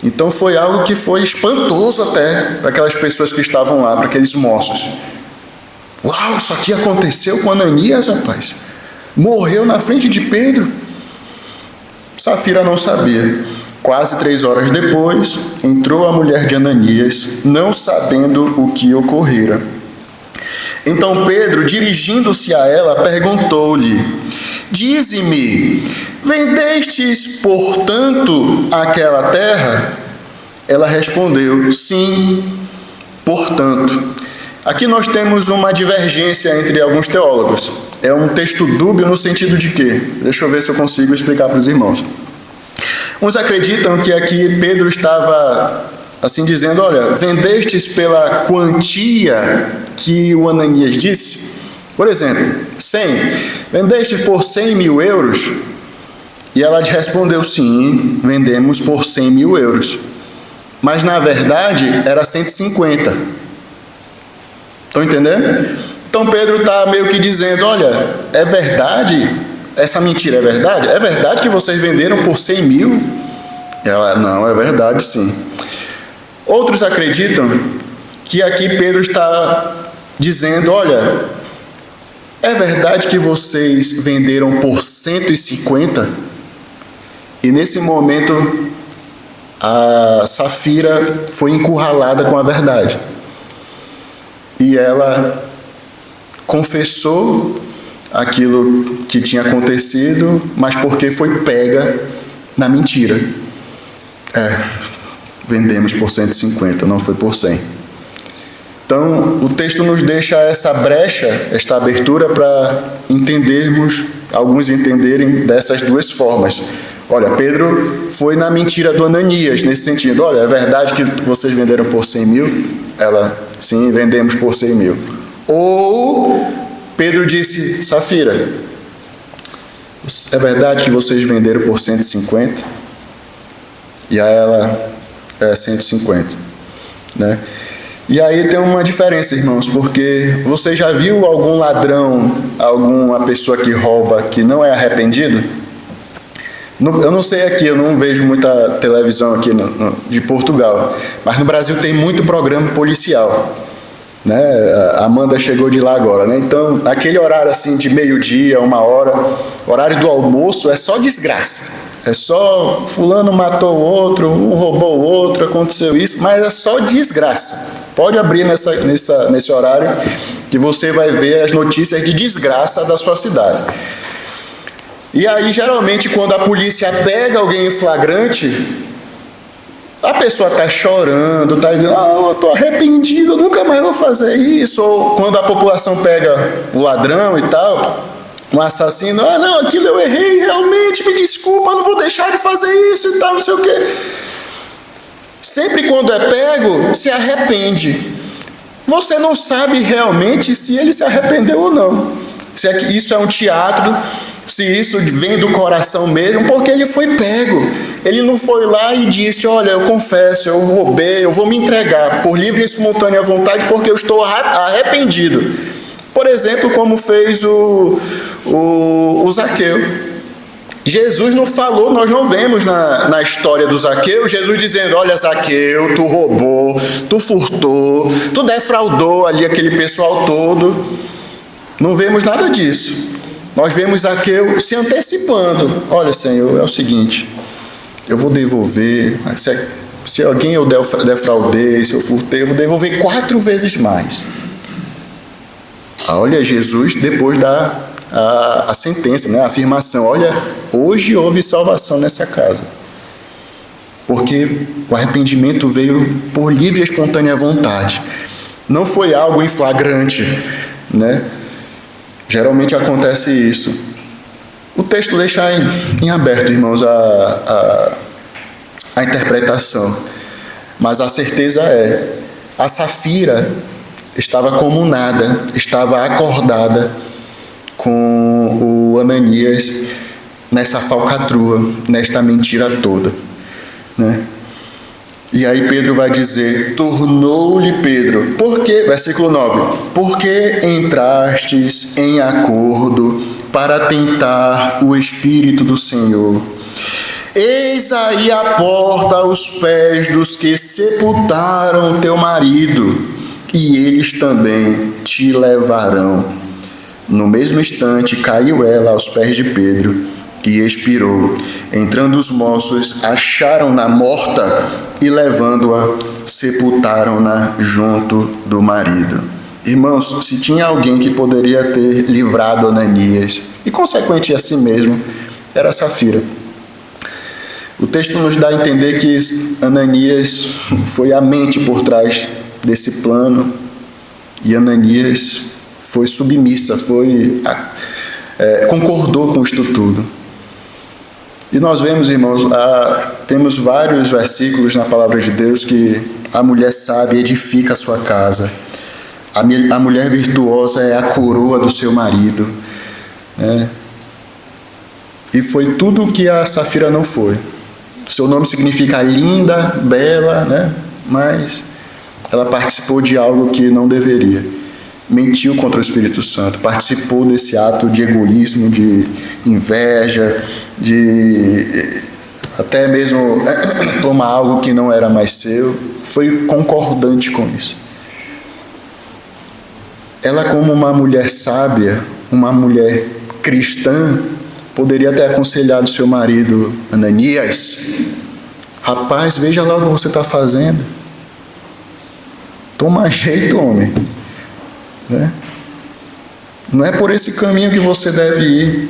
Então foi algo que foi espantoso até para aquelas pessoas que estavam lá, para aqueles moços. Uau, isso aqui aconteceu com Ananias, rapaz. Morreu na frente de Pedro. Safira não sabia. Quase 3 horas depois, entrou a mulher de Ananias, não sabendo o que ocorrera. Então Pedro, dirigindo-se a ela, perguntou-lhe: dize-me, vendestes, portanto, aquela terra? Ela respondeu: sim, portanto. Aqui nós temos uma divergência entre alguns teólogos. É um texto dúbio no sentido de quê? Deixa eu ver se eu consigo explicar para os irmãos. Uns acreditam que aqui Pedro estava assim dizendo: olha, vendestes pela quantia que o Ananias disse? Por exemplo, 100. Vendestes por 100 mil euros? E ela respondeu: sim, vendemos por 100 mil euros. Mas na verdade era 150. Estão entendendo? Então Pedro está meio que dizendo: olha, é verdade? Essa mentira é verdade? É verdade que vocês venderam por 100 mil? Ela: não, é verdade sim. Outros acreditam que aqui Pedro está dizendo: olha, é verdade que vocês venderam por 150? E nesse momento a Safira foi encurralada com a verdade. E ela confessou aquilo que tinha acontecido, mas porque foi pega na mentira. Vendemos por 150, não foi por 100. Então, o texto nos deixa essa brecha, esta abertura para alguns entenderem dessas duas formas. Olha, Pedro foi na mentira do Ananias, nesse sentido: olha, é verdade que vocês venderam por 100 mil? Ela: sim, vendemos por 100 mil. Ou Pedro disse: Safira, é verdade que vocês venderam por 150? E a ela: 150, né? E aí tem uma diferença, irmãos, porque você já viu algum ladrão, alguma pessoa que rouba, que não é arrependido? Eu não sei aqui, eu não vejo muita televisão aqui de Portugal, mas no Brasil tem muito programa policial, né? A Amanda chegou de lá agora, né? Então, aquele horário assim de meio-dia, 1h, horário do almoço, é só desgraça. É só fulano matou o outro, um roubou o outro, aconteceu isso, mas é só desgraça. Pode abrir nesse horário que você vai ver as notícias de desgraça da sua cidade. E aí, geralmente, quando a polícia pega alguém em flagrante, a pessoa está chorando, está dizendo: eu estou arrependido, eu nunca mais vou fazer isso. Ou quando a população pega o ladrão e tal, um assassino: não, aquilo eu errei, realmente, me desculpa, não vou deixar de fazer isso e tal, não sei o quê. Sempre quando é pego, se arrepende. Você não sabe realmente se ele se arrependeu ou não. Se isso é um teatro, se isso vem do coração mesmo, porque ele foi pego. Ele não foi lá e disse: olha, eu confesso, eu roubei, eu vou me entregar por livre e espontânea vontade porque eu estou arrependido. Por exemplo, como fez o Zaqueu. Jesus não falou, nós não vemos na história do Zaqueu, Jesus dizendo: olha, Zaqueu, tu roubou, tu furtou, tu defraudou ali aquele pessoal todo. Não vemos nada disso. Nós vemos Zaqueu se antecipando: olha, Senhor, é o seguinte, eu vou devolver, se alguém eu defraudei, se eu furtei, eu vou devolver 4 vezes mais. Olha, Jesus, depois da a sentença, né, a afirmação: olha, hoje houve salvação nessa casa. Porque o arrependimento veio por livre e espontânea vontade. Não foi algo em flagrante, né? Geralmente acontece isso. O texto deixa em aberto, irmãos, a interpretação. Mas a certeza é, a Safira estava comunada, estava acordada com o Ananias nessa falcatrua, nesta mentira toda, né? E aí Pedro vai dizer, tornou-lhe Pedro, por que, versículo 9, por que entrastes em acordo para tentar o Espírito do Senhor? Eis aí a porta aos pés dos que sepultaram teu marido, e eles também te levarão. No mesmo instante caiu ela aos pés de Pedro e expirou. Entrando os moços, acharam-na morta e, levando-a, sepultaram-na junto do marido. Irmãos, se tinha alguém que poderia ter livrado Ananias, e consequente a si mesmo, era Safira. O texto nos dá a entender que Ananias foi a mente por trás desse plano, e Ananias foi submissa, concordou com isto tudo. E nós vemos, irmãos, temos vários versículos na palavra de Deus que a mulher sábia edifica a sua casa, a mulher virtuosa é a coroa do seu marido, né? E foi tudo o que a Safira não foi. Seu nome significa linda, bela, né? Mas ela participou de algo que não deveria. Mentiu contra o Espírito Santo, participou desse ato de egoísmo, de inveja, de até mesmo tomar algo que não era mais seu, foi concordante com isso. Ela, como uma mulher sábia, uma mulher cristã, poderia ter aconselhado seu marido, Ananias, rapaz, veja lá o que você está fazendo. Toma jeito, homem. Né? Não é por esse caminho que você deve ir.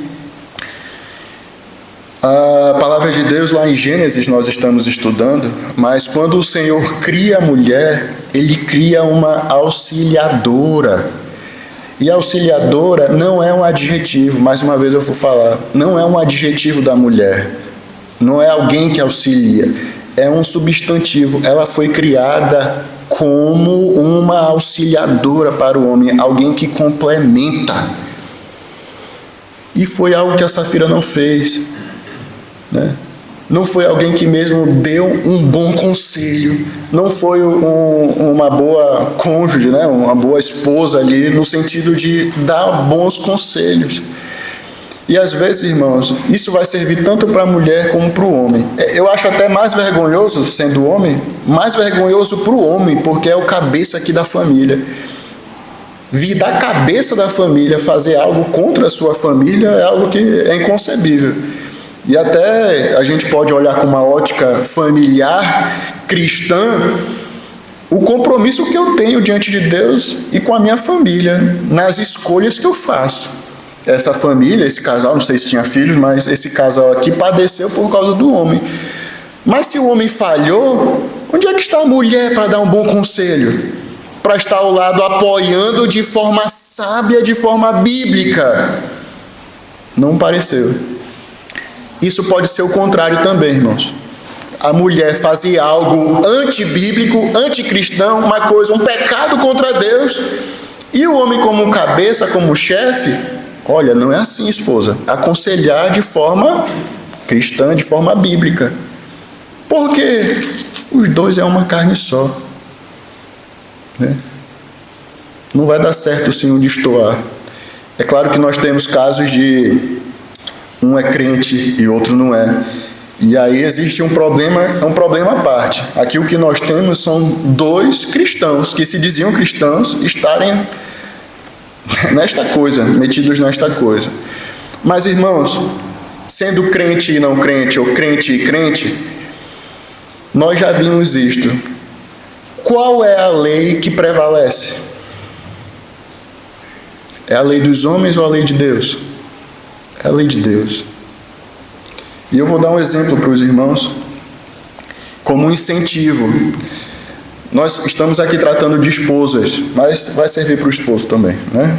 A palavra de Deus lá em Gênesis nós estamos estudando, mas quando o Senhor cria a mulher, Ele cria uma auxiliadora. E auxiliadora não é um adjetivo, mais uma vez eu vou falar, não é um adjetivo da mulher, não é alguém que auxilia, é um substantivo. Ela foi criada como uma auxiliadora para o homem, alguém que complementa. E foi algo que a Safira não fez, né? Não foi alguém que mesmo deu um bom conselho, não foi uma boa cônjuge, né? Uma boa esposa ali, no sentido de dar bons conselhos. E às vezes, irmãos, isso vai servir tanto para a mulher como para o homem. Eu acho até mais vergonhoso, sendo homem, mais vergonhoso para o homem, porque é o cabeça aqui da família. Vir da cabeça da família fazer algo contra a sua família é algo que é inconcebível. E até a gente pode olhar com uma ótica familiar, cristã, o compromisso que eu tenho diante de Deus e com a minha família, nas escolhas que eu faço. Essa família, esse casal, não sei se tinha filhos, mas esse casal aqui padeceu por causa do homem. Mas se o homem falhou, onde é que está a mulher para dar um bom conselho? Para estar ao lado apoiando de forma sábia, de forma bíblica? Não pareceu. Isso pode ser o contrário também, irmãos. A mulher fazia algo antibíblico, anticristão, uma coisa, um pecado contra Deus, e o homem como cabeça, como chefe, olha, não é assim, esposa. Aconselhar de forma cristã, de forma bíblica. Porque os dois é uma carne só, né? Não vai dar certo se um destoar. É claro que nós temos casos de um é crente e outro não é. E aí existe um problema à parte. Aqui o que nós temos são dois cristãos que se diziam cristãos estarem nesta coisa, metidos nesta coisa. Mas, irmãos, sendo crente e não crente, ou crente e crente, nós já vimos isto. Qual é a lei que prevalece? É a lei dos homens ou a lei de Deus? É a lei de Deus. E eu vou dar um exemplo para os irmãos, como um incentivo. Nós estamos aqui tratando de esposas, mas vai servir para o esposo também, né?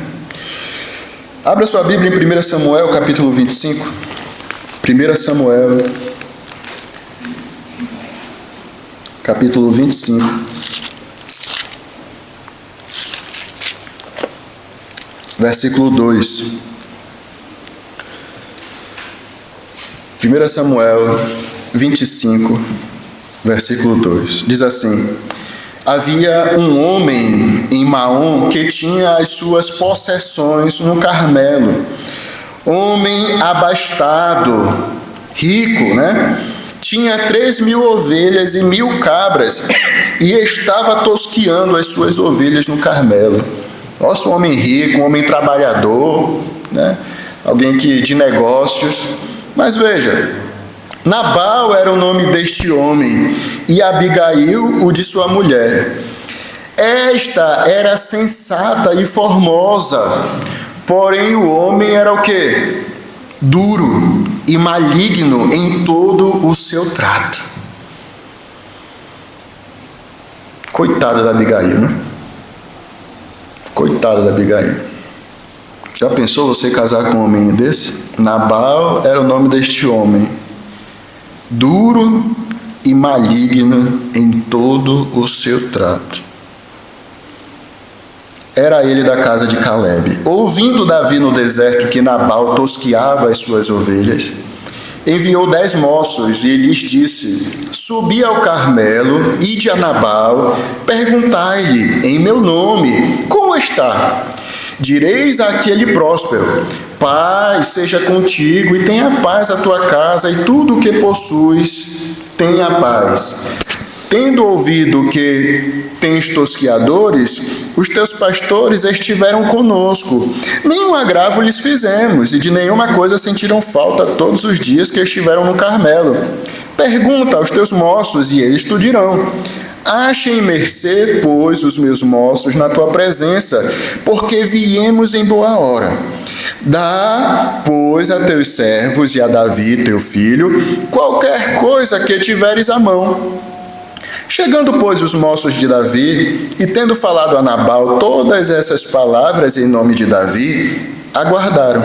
Abra sua Bíblia em 1 Samuel, capítulo 25. 1 Samuel, capítulo 25. Versículo 2. 1 Samuel 25, versículo 2. Diz assim: havia um homem em Maom que tinha as suas possessões no Carmelo. Homem abastado, rico, né? Tinha 3.000 ovelhas e 1.000 cabras e estava tosqueando as suas ovelhas no Carmelo. Nossa, um homem rico, um homem trabalhador, né? Alguém que de negócios. Mas veja, Nabal era o nome deste homem e Abigail o de sua mulher. Esta era sensata e formosa, porém o homem era o quê? Duro e maligno em todo o seu trato. Coitada da Abigail, né? Coitada da Abigail. Já pensou você casar com um homem desse? Nabal era o nome deste homem. Duro e maligno em todo o seu trato. Era ele da casa de Calebe. Ouvindo Davi no deserto que Nabal tosqueava as suas ovelhas, enviou 10 moços e lhes disse: subi ao Carmelo, ide a Nabal, perguntai-lhe em meu nome, como está? Direis àquele próspero: paz seja contigo e tenha paz a tua casa e tudo o que possuis tenha paz. Tendo ouvido que tens tosqueadores, os teus pastores estiveram conosco. Nenhum agravo lhes fizemos, e de nenhuma coisa sentiram falta todos os dias que estiveram no Carmelo. Pergunta aos teus moços, e eles te dirão. Achem mercê, pois, os meus moços na tua presença, porque viemos em boa hora. Dá, pois, a teus servos e a Davi, teu filho, qualquer coisa que tiveres à mão. Chegando, pois, os moços de Davi, e tendo falado a Nabal todas essas palavras em nome de Davi, aguardaram.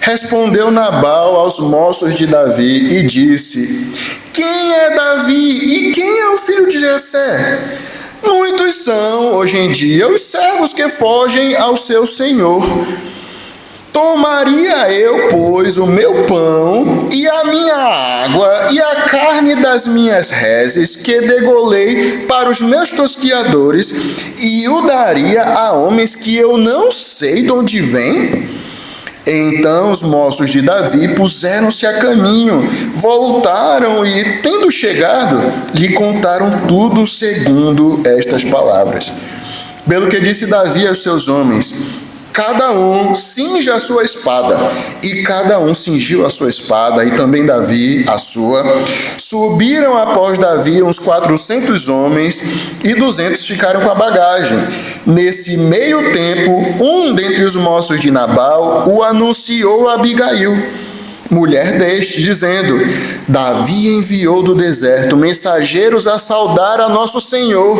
Respondeu Nabal aos moços de Davi e disse: quem é Davi e quem é o filho de Jessé? Muitos são, hoje em dia, os servos que fogem ao seu senhor. Tomaria eu, pois, o meu pão e a minha água e a carne das minhas reses que degolei para os meus tosqueadores e o daria a homens que eu não sei de onde vêm? Então os moços de Davi puseram-se a caminho, voltaram e, tendo chegado, lhe contaram tudo segundo estas palavras. Pelo que disse Davi aos seus homens: cada um cinja a sua espada. E cada um cingiu a sua espada, e também Davi a sua. Subiram após Davi uns 400 homens, e 200 ficaram com a bagagem. Nesse meio tempo, um dentre os moços de Nabal o anunciou a Abigail, mulher deste, dizendo: Davi enviou do deserto mensageiros a saudar a nosso Senhor,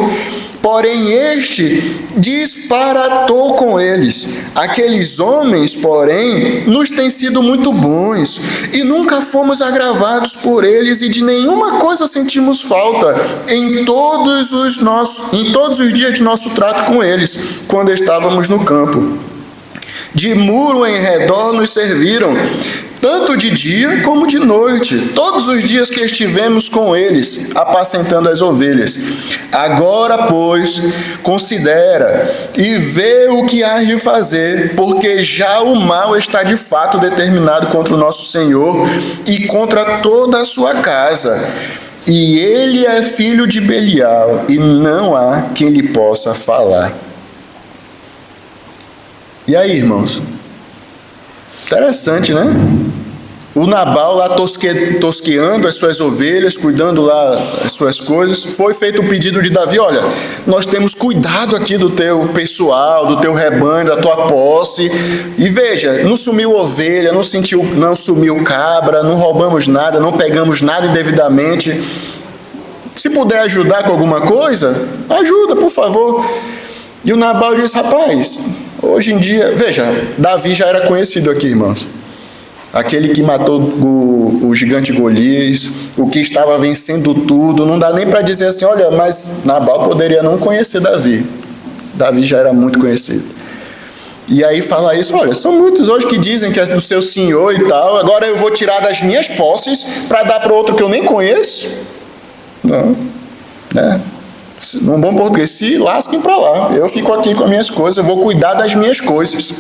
porém este disparatou com eles. Aqueles homens, porém, nos têm sido muito bons, e nunca fomos agravados por eles, e de nenhuma coisa sentimos falta em todos os dias de nosso trato com eles, quando estávamos no campo. De muro em redor nos serviram, tanto de dia como de noite, todos os dias que estivemos com eles, apacentando as ovelhas. Agora, pois, considera e vê o que hás de fazer, porque já o mal está de fato determinado contra o nosso Senhor e contra toda a sua casa. E ele é filho de Belial, e não há quem lhe possa falar. E aí, irmãos? Interessante, né? O Nabal lá tosqueando as suas ovelhas, cuidando lá as suas coisas. Foi feito o pedido de Davi: olha, nós temos cuidado aqui do teu pessoal, do teu rebanho, da tua posse. E veja, não sumiu ovelha, não sumiu cabra, não roubamos nada, não pegamos nada indevidamente. Se puder ajudar com alguma coisa, ajuda, por favor. E o Nabal diz, rapaz, hoje em dia... Veja, Davi já era conhecido aqui, irmãos. Aquele que matou o gigante Golias, o que estava vencendo tudo. Não dá nem para dizer assim, olha, mas Nabal poderia não conhecer Davi. Davi já era muito conhecido. E aí fala isso, olha, são muitos hoje que dizem que é do seu senhor e tal, agora eu vou tirar das minhas posses para dar para outro que eu nem conheço? Não, né? Num bom português, se lasquem para lá, eu fico aqui com as minhas coisas, eu vou cuidar das minhas coisas.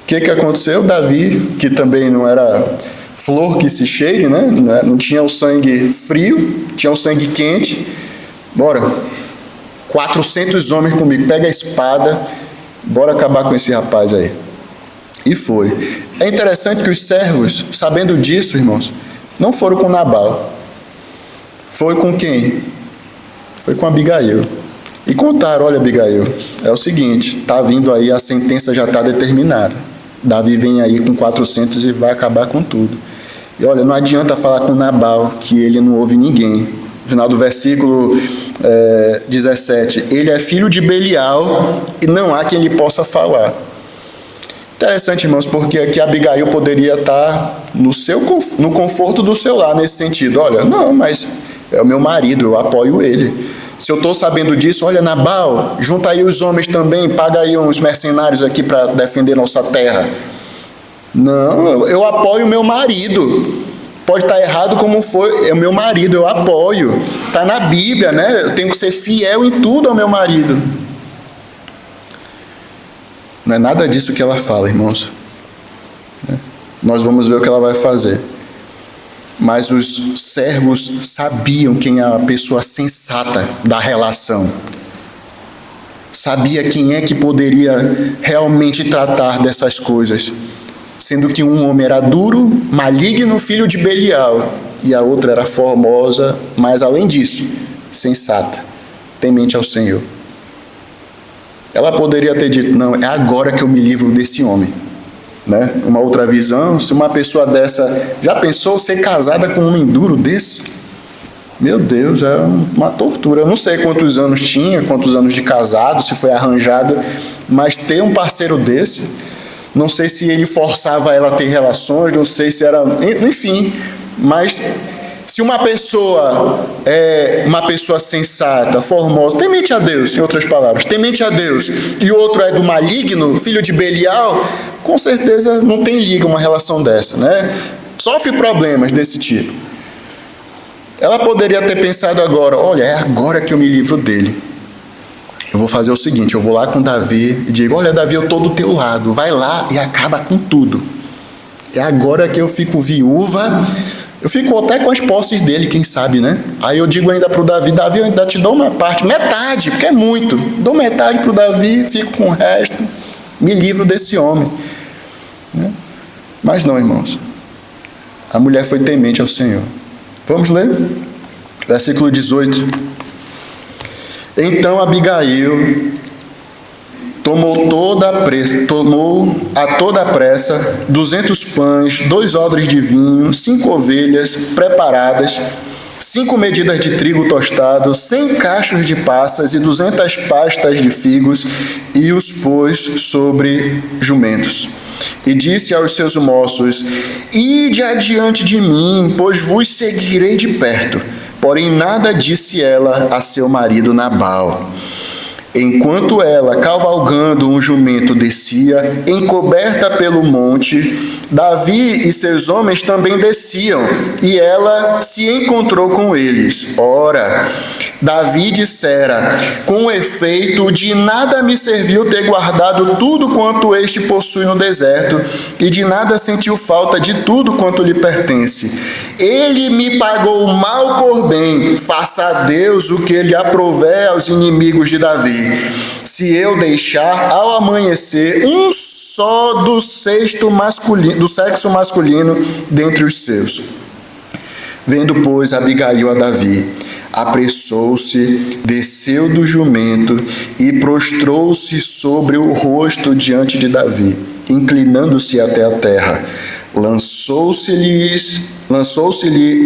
O que aconteceu? Davi, que também não era flor que se cheire, né? Não tinha o sangue frio, tinha o sangue quente. Bora, 400 homens comigo, pega a espada, bora acabar com esse rapaz aí. E foi. É interessante que os servos, sabendo disso, irmãos, não foram com Nabal. Foi com quem? Foi com Abigail. E contaram, olha, Abigail, é o seguinte, está vindo aí, a sentença já está determinada. Davi vem aí com 400 e vai acabar com tudo. E olha, não adianta falar com Nabal, que ele não ouve ninguém. No final do versículo 17, ele é filho de Belial e não há quem lhe possa falar. Interessante, irmãos, porque aqui Abigail poderia estar no conforto do seu lar, nesse sentido. Olha, não, mas é o meu marido, eu apoio ele. Se eu estou sabendo disso, olha, Nabal, junta aí os homens também, paga aí uns mercenários aqui para defender nossa terra. Não, eu apoio o meu marido. Pode estar errado como foi, é o meu marido, eu apoio. Está na Bíblia, né? Eu tenho que ser fiel em tudo ao meu marido. Não é nada disso que ela fala, irmãos. Nós vamos ver o que ela vai fazer. Mas os servos sabiam quem é a pessoa sensata da relação. Sabia quem é que poderia realmente tratar dessas coisas. Sendo que um homem era duro, maligno, filho de Belial, e a outra era formosa, mas além disso, sensata, temente ao Senhor. Ela poderia ter dito, não, é agora que eu me livro desse homem. Né? Uma outra visão, se uma pessoa dessa, já pensou ser casada com um homem duro desse? Meu Deus, é uma tortura. Eu não sei quantos anos tinha, quantos anos de casado, se foi arranjado, mas ter um parceiro desse, não sei se ele forçava ela a ter relações, não sei se era, enfim, mas se uma pessoa é uma pessoa sensata, formosa, temente a Deus, em outras palavras, temente a Deus, e outro é do maligno, filho de Belial, com certeza não tem liga uma relação dessa, né? Sofre problemas desse tipo. Ela poderia ter pensado agora, olha, é agora que eu me livro dele. Eu vou fazer o seguinte, eu vou lá com Davi e digo, olha, Davi, eu estou do teu lado, vai lá e acaba com tudo. É agora que eu fico viúva, eu fico até com as posses dele, quem sabe, né? Aí eu digo ainda para o Davi, Davi, eu ainda te dou uma parte, metade, porque é muito. Dou metade para o Davi, fico com o resto, me livro desse homem. Mas não, irmãos. A mulher foi temente ao Senhor. Vamos ler? Versículo 18. Então Abigail tomou a toda pressa 200 pães, 2 odres de vinho, 5 ovelhas preparadas, 5 medidas de trigo tostado, 100 cachos de passas e 200 pastas de figos, e os pôs sobre jumentos. E disse aos seus moços, ide adiante de mim, pois vos seguirei de perto. Porém nada disse ela a seu marido Nabal. Enquanto ela, cavalgando um jumento, descia, encoberta pelo monte, Davi e seus homens também desciam, e ela se encontrou com eles. Ora, Davi dissera, com efeito, de nada me serviu ter guardado tudo quanto este possui no deserto, e de nada sentiu falta de tudo quanto lhe pertence. Ele me pagou mal por bem, faça a Deus o que lhe aprouver aos inimigos de Davi. Se eu deixar ao amanhecer um só do sexo masculino dentre os seus. Vendo, pois, Abigail a Davi, apressou-se, desceu do jumento e prostrou-se sobre o rosto diante de Davi, inclinando-se até a terra. lançou-se-lhe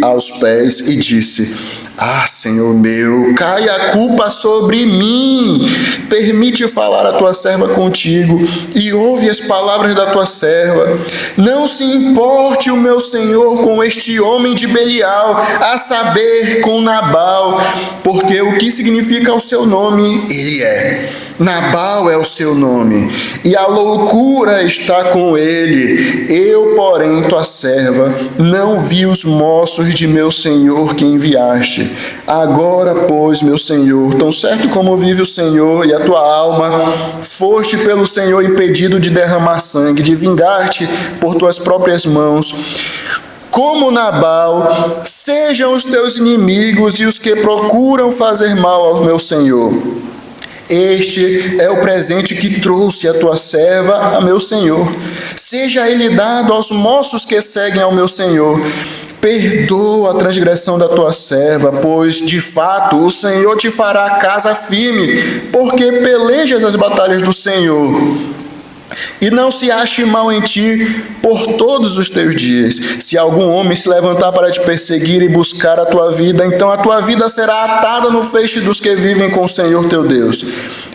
aos pés e disse: Ah, Senhor meu, cai a culpa sobre mim. Permite falar a tua serva contigo e ouve as palavras da tua serva. Não se importe o meu senhor com este homem de Belial, a saber, com Nabal, porque o que significa o seu nome, ele é. Nabal é o seu nome, e a loucura está com ele. Eu, porém, tua serva, não vi os moços de meu senhor que enviaste. Agora, pois, meu senhor, tão certo como vive o Senhor e a tua alma, foste pelo Senhor impedido de derramar sangue, de vingar-te por tuas próprias mãos. Como Nabal, sejam os teus inimigos e os que procuram fazer mal ao meu senhor. Este é o presente que trouxe a tua serva a meu senhor. Seja ele dado aos moços que seguem ao meu senhor. Perdoa a transgressão da tua serva, pois, de fato, o Senhor te fará casa firme, porque pelejas as batalhas do Senhor. E não se ache mal em ti por todos os teus dias. Se algum homem se levantar para te perseguir e buscar a tua vida, então a tua vida será atada no feixe dos que vivem com o Senhor teu Deus.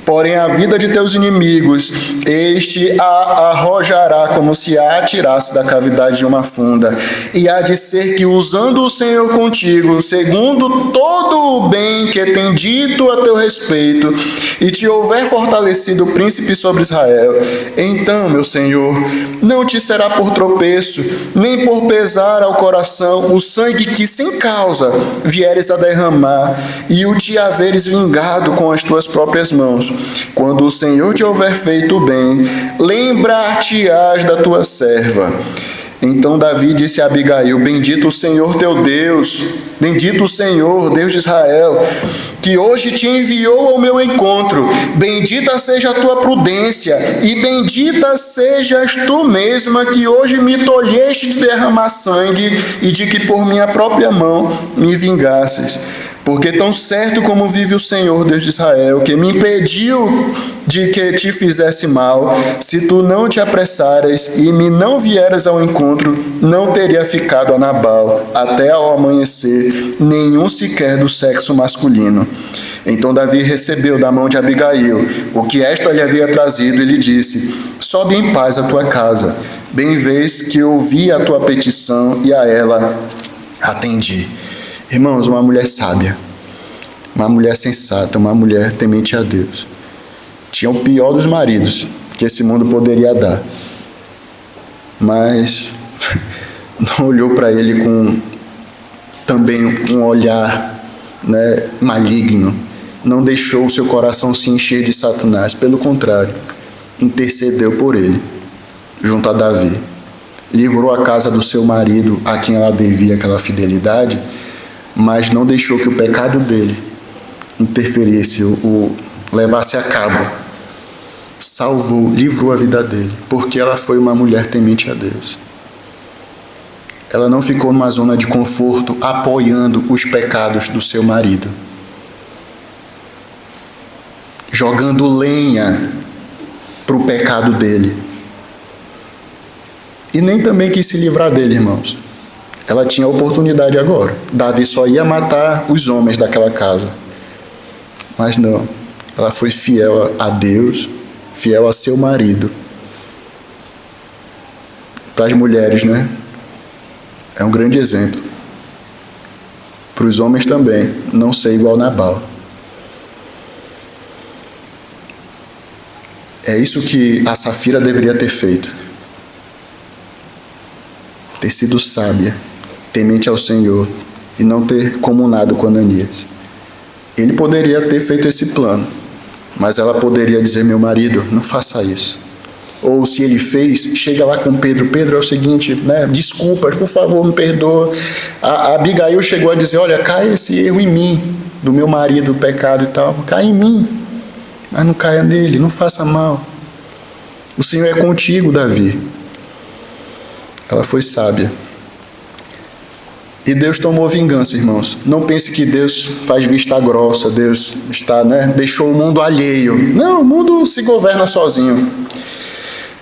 Porém, a vida de teus inimigos, este a arrojará como se a atirasse da cavidade de uma funda. E há de ser que, usando o Senhor contigo, segundo todo o bem que tem dito a teu respeito, e te houver fortalecido príncipe sobre Israel, então, meu Senhor, não te será por tropeço, nem por pesar ao coração o sangue que sem causa vieres a derramar, e o te haveres vingado com as tuas próprias mãos. Quando o Senhor te houver feito bem, lembrar-te-ás da tua serva. Então Davi disse a Abigail: Bendito o Senhor teu Deus, bendito o Senhor, Deus de Israel, que hoje te enviou ao meu encontro. Bendita seja a tua prudência, e bendita sejas tu mesma, que hoje me tolheste de derramar sangue, e de que por minha própria mão me vingasses. Porque tão certo como vive o Senhor, Deus de Israel, que me impediu de que te fizesse mal, se tu não te apressares e me não vieres ao encontro, não teria ficado a Nabal até ao amanhecer, nenhum sequer do sexo masculino. Então Davi recebeu da mão de Abigail o que esta lhe havia trazido e lhe disse: Sobe em paz à tua casa, bem vês que ouvi a tua petição e a ela atendi. Irmãos, uma mulher sábia, uma mulher sensata, uma mulher temente a Deus. Tinha o pior dos maridos que esse mundo poderia dar, mas não olhou para ele com também um olhar, maligno. Não deixou o seu coração se encher de Satanás. Pelo contrário, intercedeu por ele, junto a Davi. Livrou a casa do seu marido, a quem ela devia aquela fidelidade, mas não deixou que o pecado dele interferisse, levasse a cabo. Salvou, livrou a vida dele, porque ela foi uma mulher temente a Deus. Ela não ficou numa zona de conforto apoiando os pecados do seu marido, jogando lenha para o pecado dele. E nem também quis se livrar dele, irmãos. Ela tinha a oportunidade agora. Davi só ia matar os homens daquela casa. Mas não. Ela foi fiel a Deus, fiel a seu marido. Para as mulheres, é um grande exemplo. Para os homens também, não ser igual Nabal. É isso que a Safira deveria ter feito. Ter sido sábia, temente ao Senhor, e não ter comunado com Ananias. Ele poderia ter feito esse plano, mas ela poderia dizer: meu marido, não faça isso. Ou se ele fez, chega lá com Pedro: Pedro, é o seguinte, desculpas, por favor, me perdoa. A Abigail chegou a dizer: olha, cai esse erro em mim, do meu marido, o pecado e tal, cai em mim, mas não caia nele, não faça mal. O Senhor é contigo, Davi. Ela foi sábia. E Deus tomou vingança, irmãos. Não pense que Deus faz vista grossa, Deus deixou o mundo alheio. Não, o mundo se governa sozinho.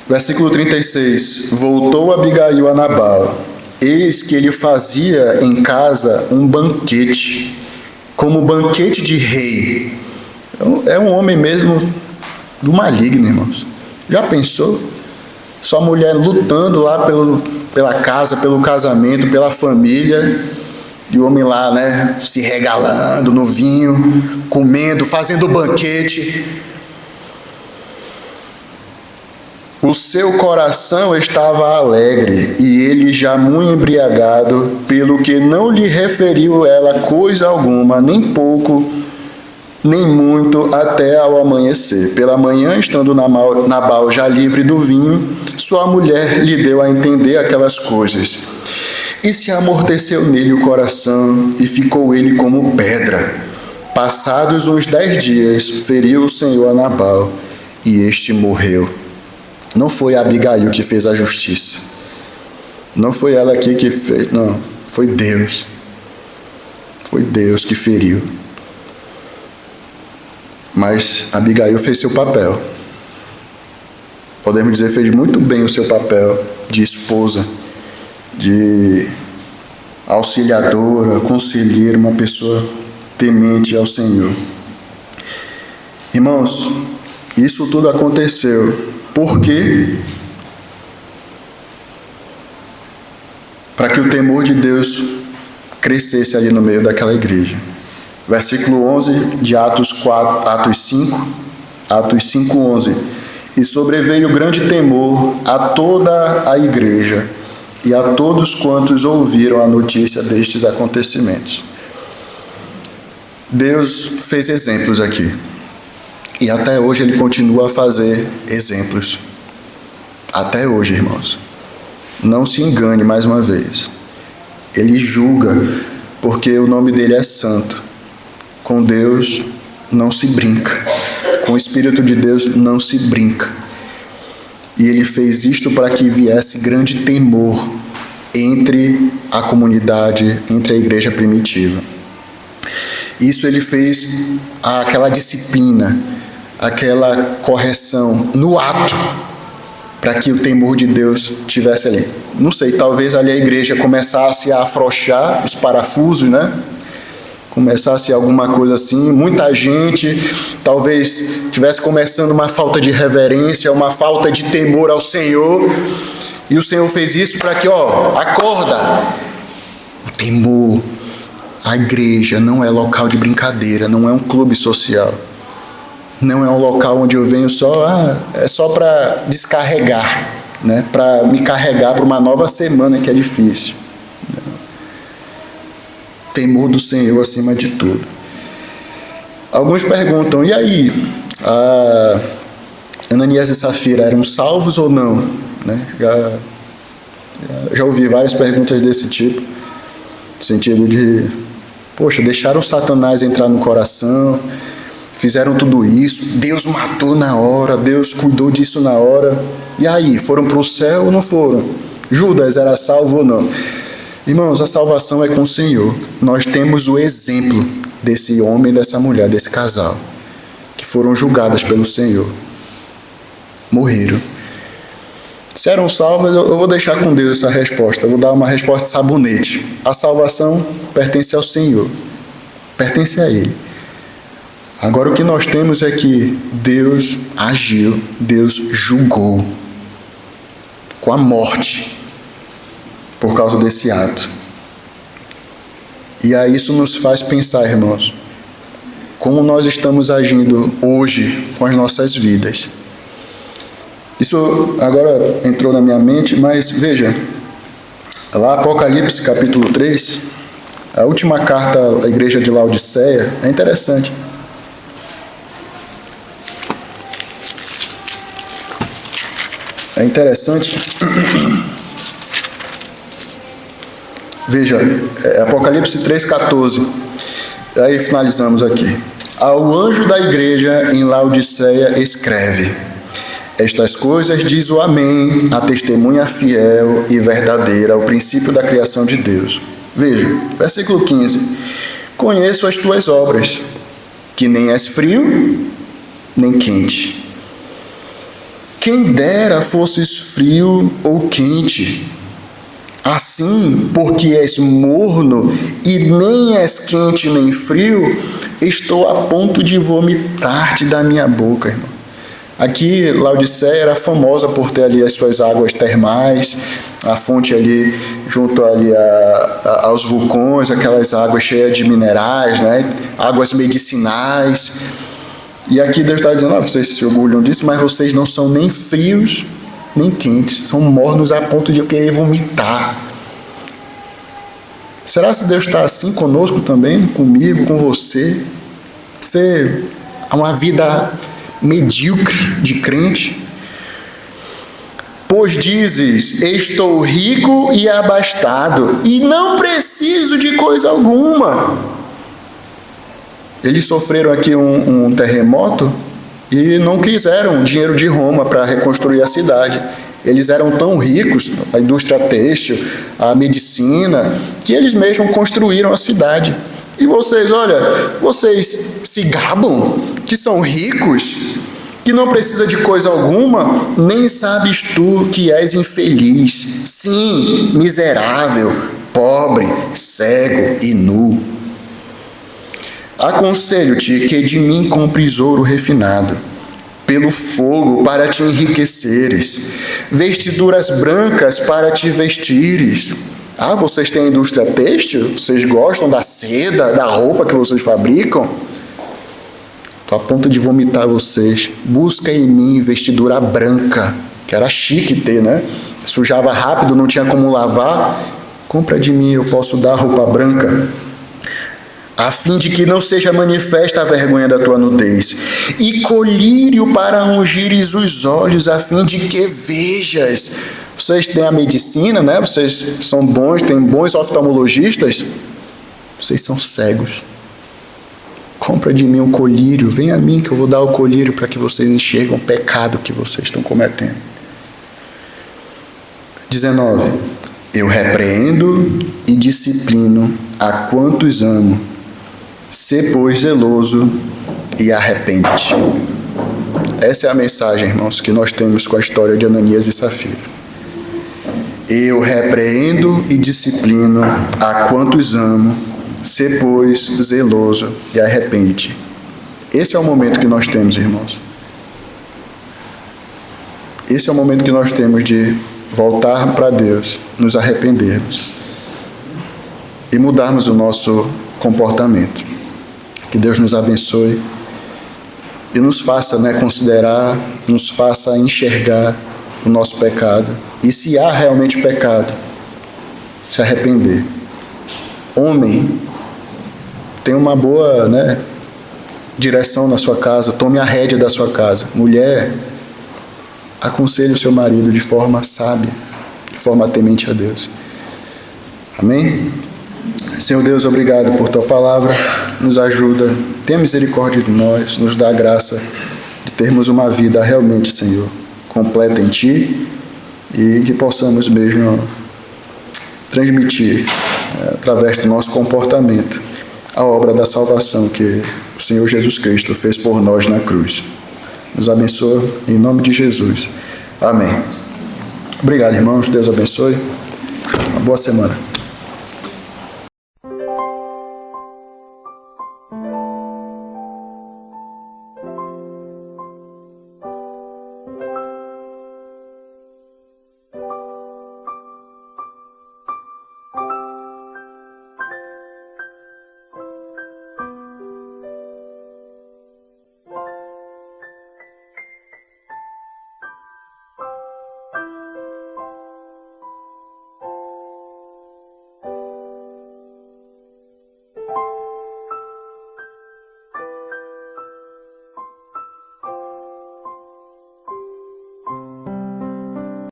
Versículo 36. Voltou Abigail a Nabal. Eis que ele fazia em casa um banquete, como banquete de rei. É um homem mesmo do maligno, irmãos. Já pensou? Sua mulher lutando lá pela casa, pelo casamento, pela família, e o homem lá, né, se regalando no vinho, comendo, fazendo banquete. O seu coração estava alegre, e ele já muito embriagado, pelo que não lhe referiu ela coisa alguma, nem pouco, nem muito, até ao amanhecer. Pela manhã, estando Nabal já livre do vinho, sua mulher lhe deu a entender aquelas coisas. E se amorteceu nele o coração, e ficou ele como pedra. Passados uns 10 dias, feriu o Senhor a Nabal, e este morreu. Não foi Abigail que fez a justiça. Não foi ela aqui que fez, não. Foi Deus. Foi Deus que feriu. Mas Abigail fez seu papel. Podemos dizer, fez muito bem o seu papel de esposa, de auxiliadora, conselheira, uma pessoa temente ao Senhor. Irmãos, isso tudo aconteceu. Por quê? Para que o temor de Deus crescesse ali no meio daquela igreja. Versículo 11 de Atos 5, 11. E sobreveio grande temor a toda a igreja e a todos quantos ouviram a notícia destes acontecimentos. Deus fez exemplos aqui. E até hoje ele continua a fazer exemplos. Até hoje, irmãos. Não se engane mais uma vez. Ele julga, porque o nome dele é santo. Com Deus não se brinca. Com o Espírito de Deus não se brinca. E ele fez isto para que viesse grande temor entre a comunidade, entre a igreja primitiva. Isso ele fez aquela disciplina, aquela correção no ato, para que o temor de Deus tivesse ali. Não sei, talvez ali a igreja começasse a afrouxar os parafusos, né? Começasse alguma coisa assim, muita gente, talvez tivesse começando uma falta de reverência, uma falta de temor ao Senhor, e o Senhor fez isso para que, acorda! O temor, a igreja não é local de brincadeira, não é um clube social. Não é um local onde eu venho é só para descarregar, né? Para me carregar para uma nova semana que é difícil. Temor do Senhor acima de tudo. Alguns perguntam, e aí? Ananias e Safira eram salvos ou não? Né? Já ouvi várias perguntas desse tipo, no sentido de, poxa, deixaram Satanás entrar no coração, fizeram tudo isso, Deus matou na hora, Deus cuidou disso na hora, e aí, foram para o céu ou não foram? Judas era salvo ou não? Irmãos, a salvação é com o Senhor. Nós temos o exemplo desse homem e dessa mulher, desse casal, que foram julgadas pelo Senhor. Morreram. Se eram salvas, eu vou deixar com Deus essa resposta. Eu vou dar uma resposta sabonete. A salvação pertence ao Senhor. Pertence a Ele. Agora o que nós temos é que Deus agiu, Deus julgou com a morte por causa desse ato. E aí isso nos faz pensar, irmãos, como nós estamos agindo hoje com as nossas vidas. Isso agora entrou na minha mente, mas veja, lá Apocalipse capítulo 3, a última carta à igreja de Laodiceia, é interessante. É interessante. Veja, Apocalipse 3,14. Aí finalizamos aqui. Ao anjo da igreja em Laodiceia escreve: estas coisas diz o Amém, a testemunha fiel e verdadeira, o princípio da criação de Deus. Veja, versículo 15. Conheço as tuas obras, que nem és frio, nem quente. Quem dera fosses frio ou quente. Assim, porque és morno e nem és quente nem frio, estou a ponto de vomitar-te da minha boca, irmão. Aqui, Laodiceia era famosa por ter ali as suas águas termais, a fonte ali junto ali aos vulcões, aquelas águas cheias de minerais, né? Águas medicinais. E aqui Deus está dizendo, vocês se orgulham disso, mas vocês não são nem frios, nem quentes, são mornos a ponto de eu querer vomitar. Será que Deus está assim conosco também, comigo, com você? Você há uma vida medíocre de crente? Pois dizes, estou rico e abastado, e não preciso de coisa alguma. Eles sofreram aqui um terremoto e não quiseram dinheiro de Roma para reconstruir a cidade. Eles eram tão ricos, a indústria têxtil, a medicina, que eles mesmos construíram a cidade. E vocês, olha, vocês se gabam que são ricos, que não precisa de coisa alguma, nem sabes tu que és infeliz, sim, miserável, pobre, cego e nu. Aconselho-te que de mim compres ouro refinado, pelo fogo para te enriqueceres, vestiduras brancas para te vestires. Vocês têm indústria têxtil? Vocês gostam da seda, da roupa que vocês fabricam? Estou a ponto de vomitar vocês. Busca em mim vestidura branca, que era chique ter, né? Sujava rápido, não tinha como lavar. Compra de mim, eu posso dar roupa branca, a fim de que não seja manifesta a vergonha da tua nudez, e colírio para ungires os olhos, a fim de que vejas. Vocês têm a medicina, né? Vocês são bons, têm bons oftalmologistas. Vocês são cegos. Compra de mim um colírio, vem a mim que eu vou dar o colírio para que vocês enxergam o pecado que vocês estão cometendo. 19. Eu repreendo e disciplino a quantos amo. Sê, pois, zeloso e arrepende-te. Essa é a mensagem, irmãos, que nós temos com a história de Ananias e Safira. Eu repreendo e disciplino a quantos amo. Sê, pois, zeloso e arrepende-te. Esse é o momento que nós temos, irmãos. Esse é o momento que nós temos de voltar para Deus, nos arrependermos e mudarmos o nosso comportamento. Que Deus nos abençoe e nos faça, considerar, nos faça enxergar o nosso pecado. E se há realmente pecado, se arrepender. Homem, tem uma boa, direção na sua casa, tome a rédea da sua casa. Mulher, aconselhe o seu marido de forma sábia, de forma temente a Deus. Amém? Senhor Deus, obrigado por tua palavra, nos ajuda, tenha misericórdia de nós, nos dá a graça de termos uma vida realmente, Senhor, completa em Ti, e que possamos mesmo transmitir, através do nosso comportamento, a obra da salvação que o Senhor Jesus Cristo fez por nós na cruz. Nos abençoa em nome de Jesus. Amém. Obrigado, irmãos, Deus abençoe, uma boa semana.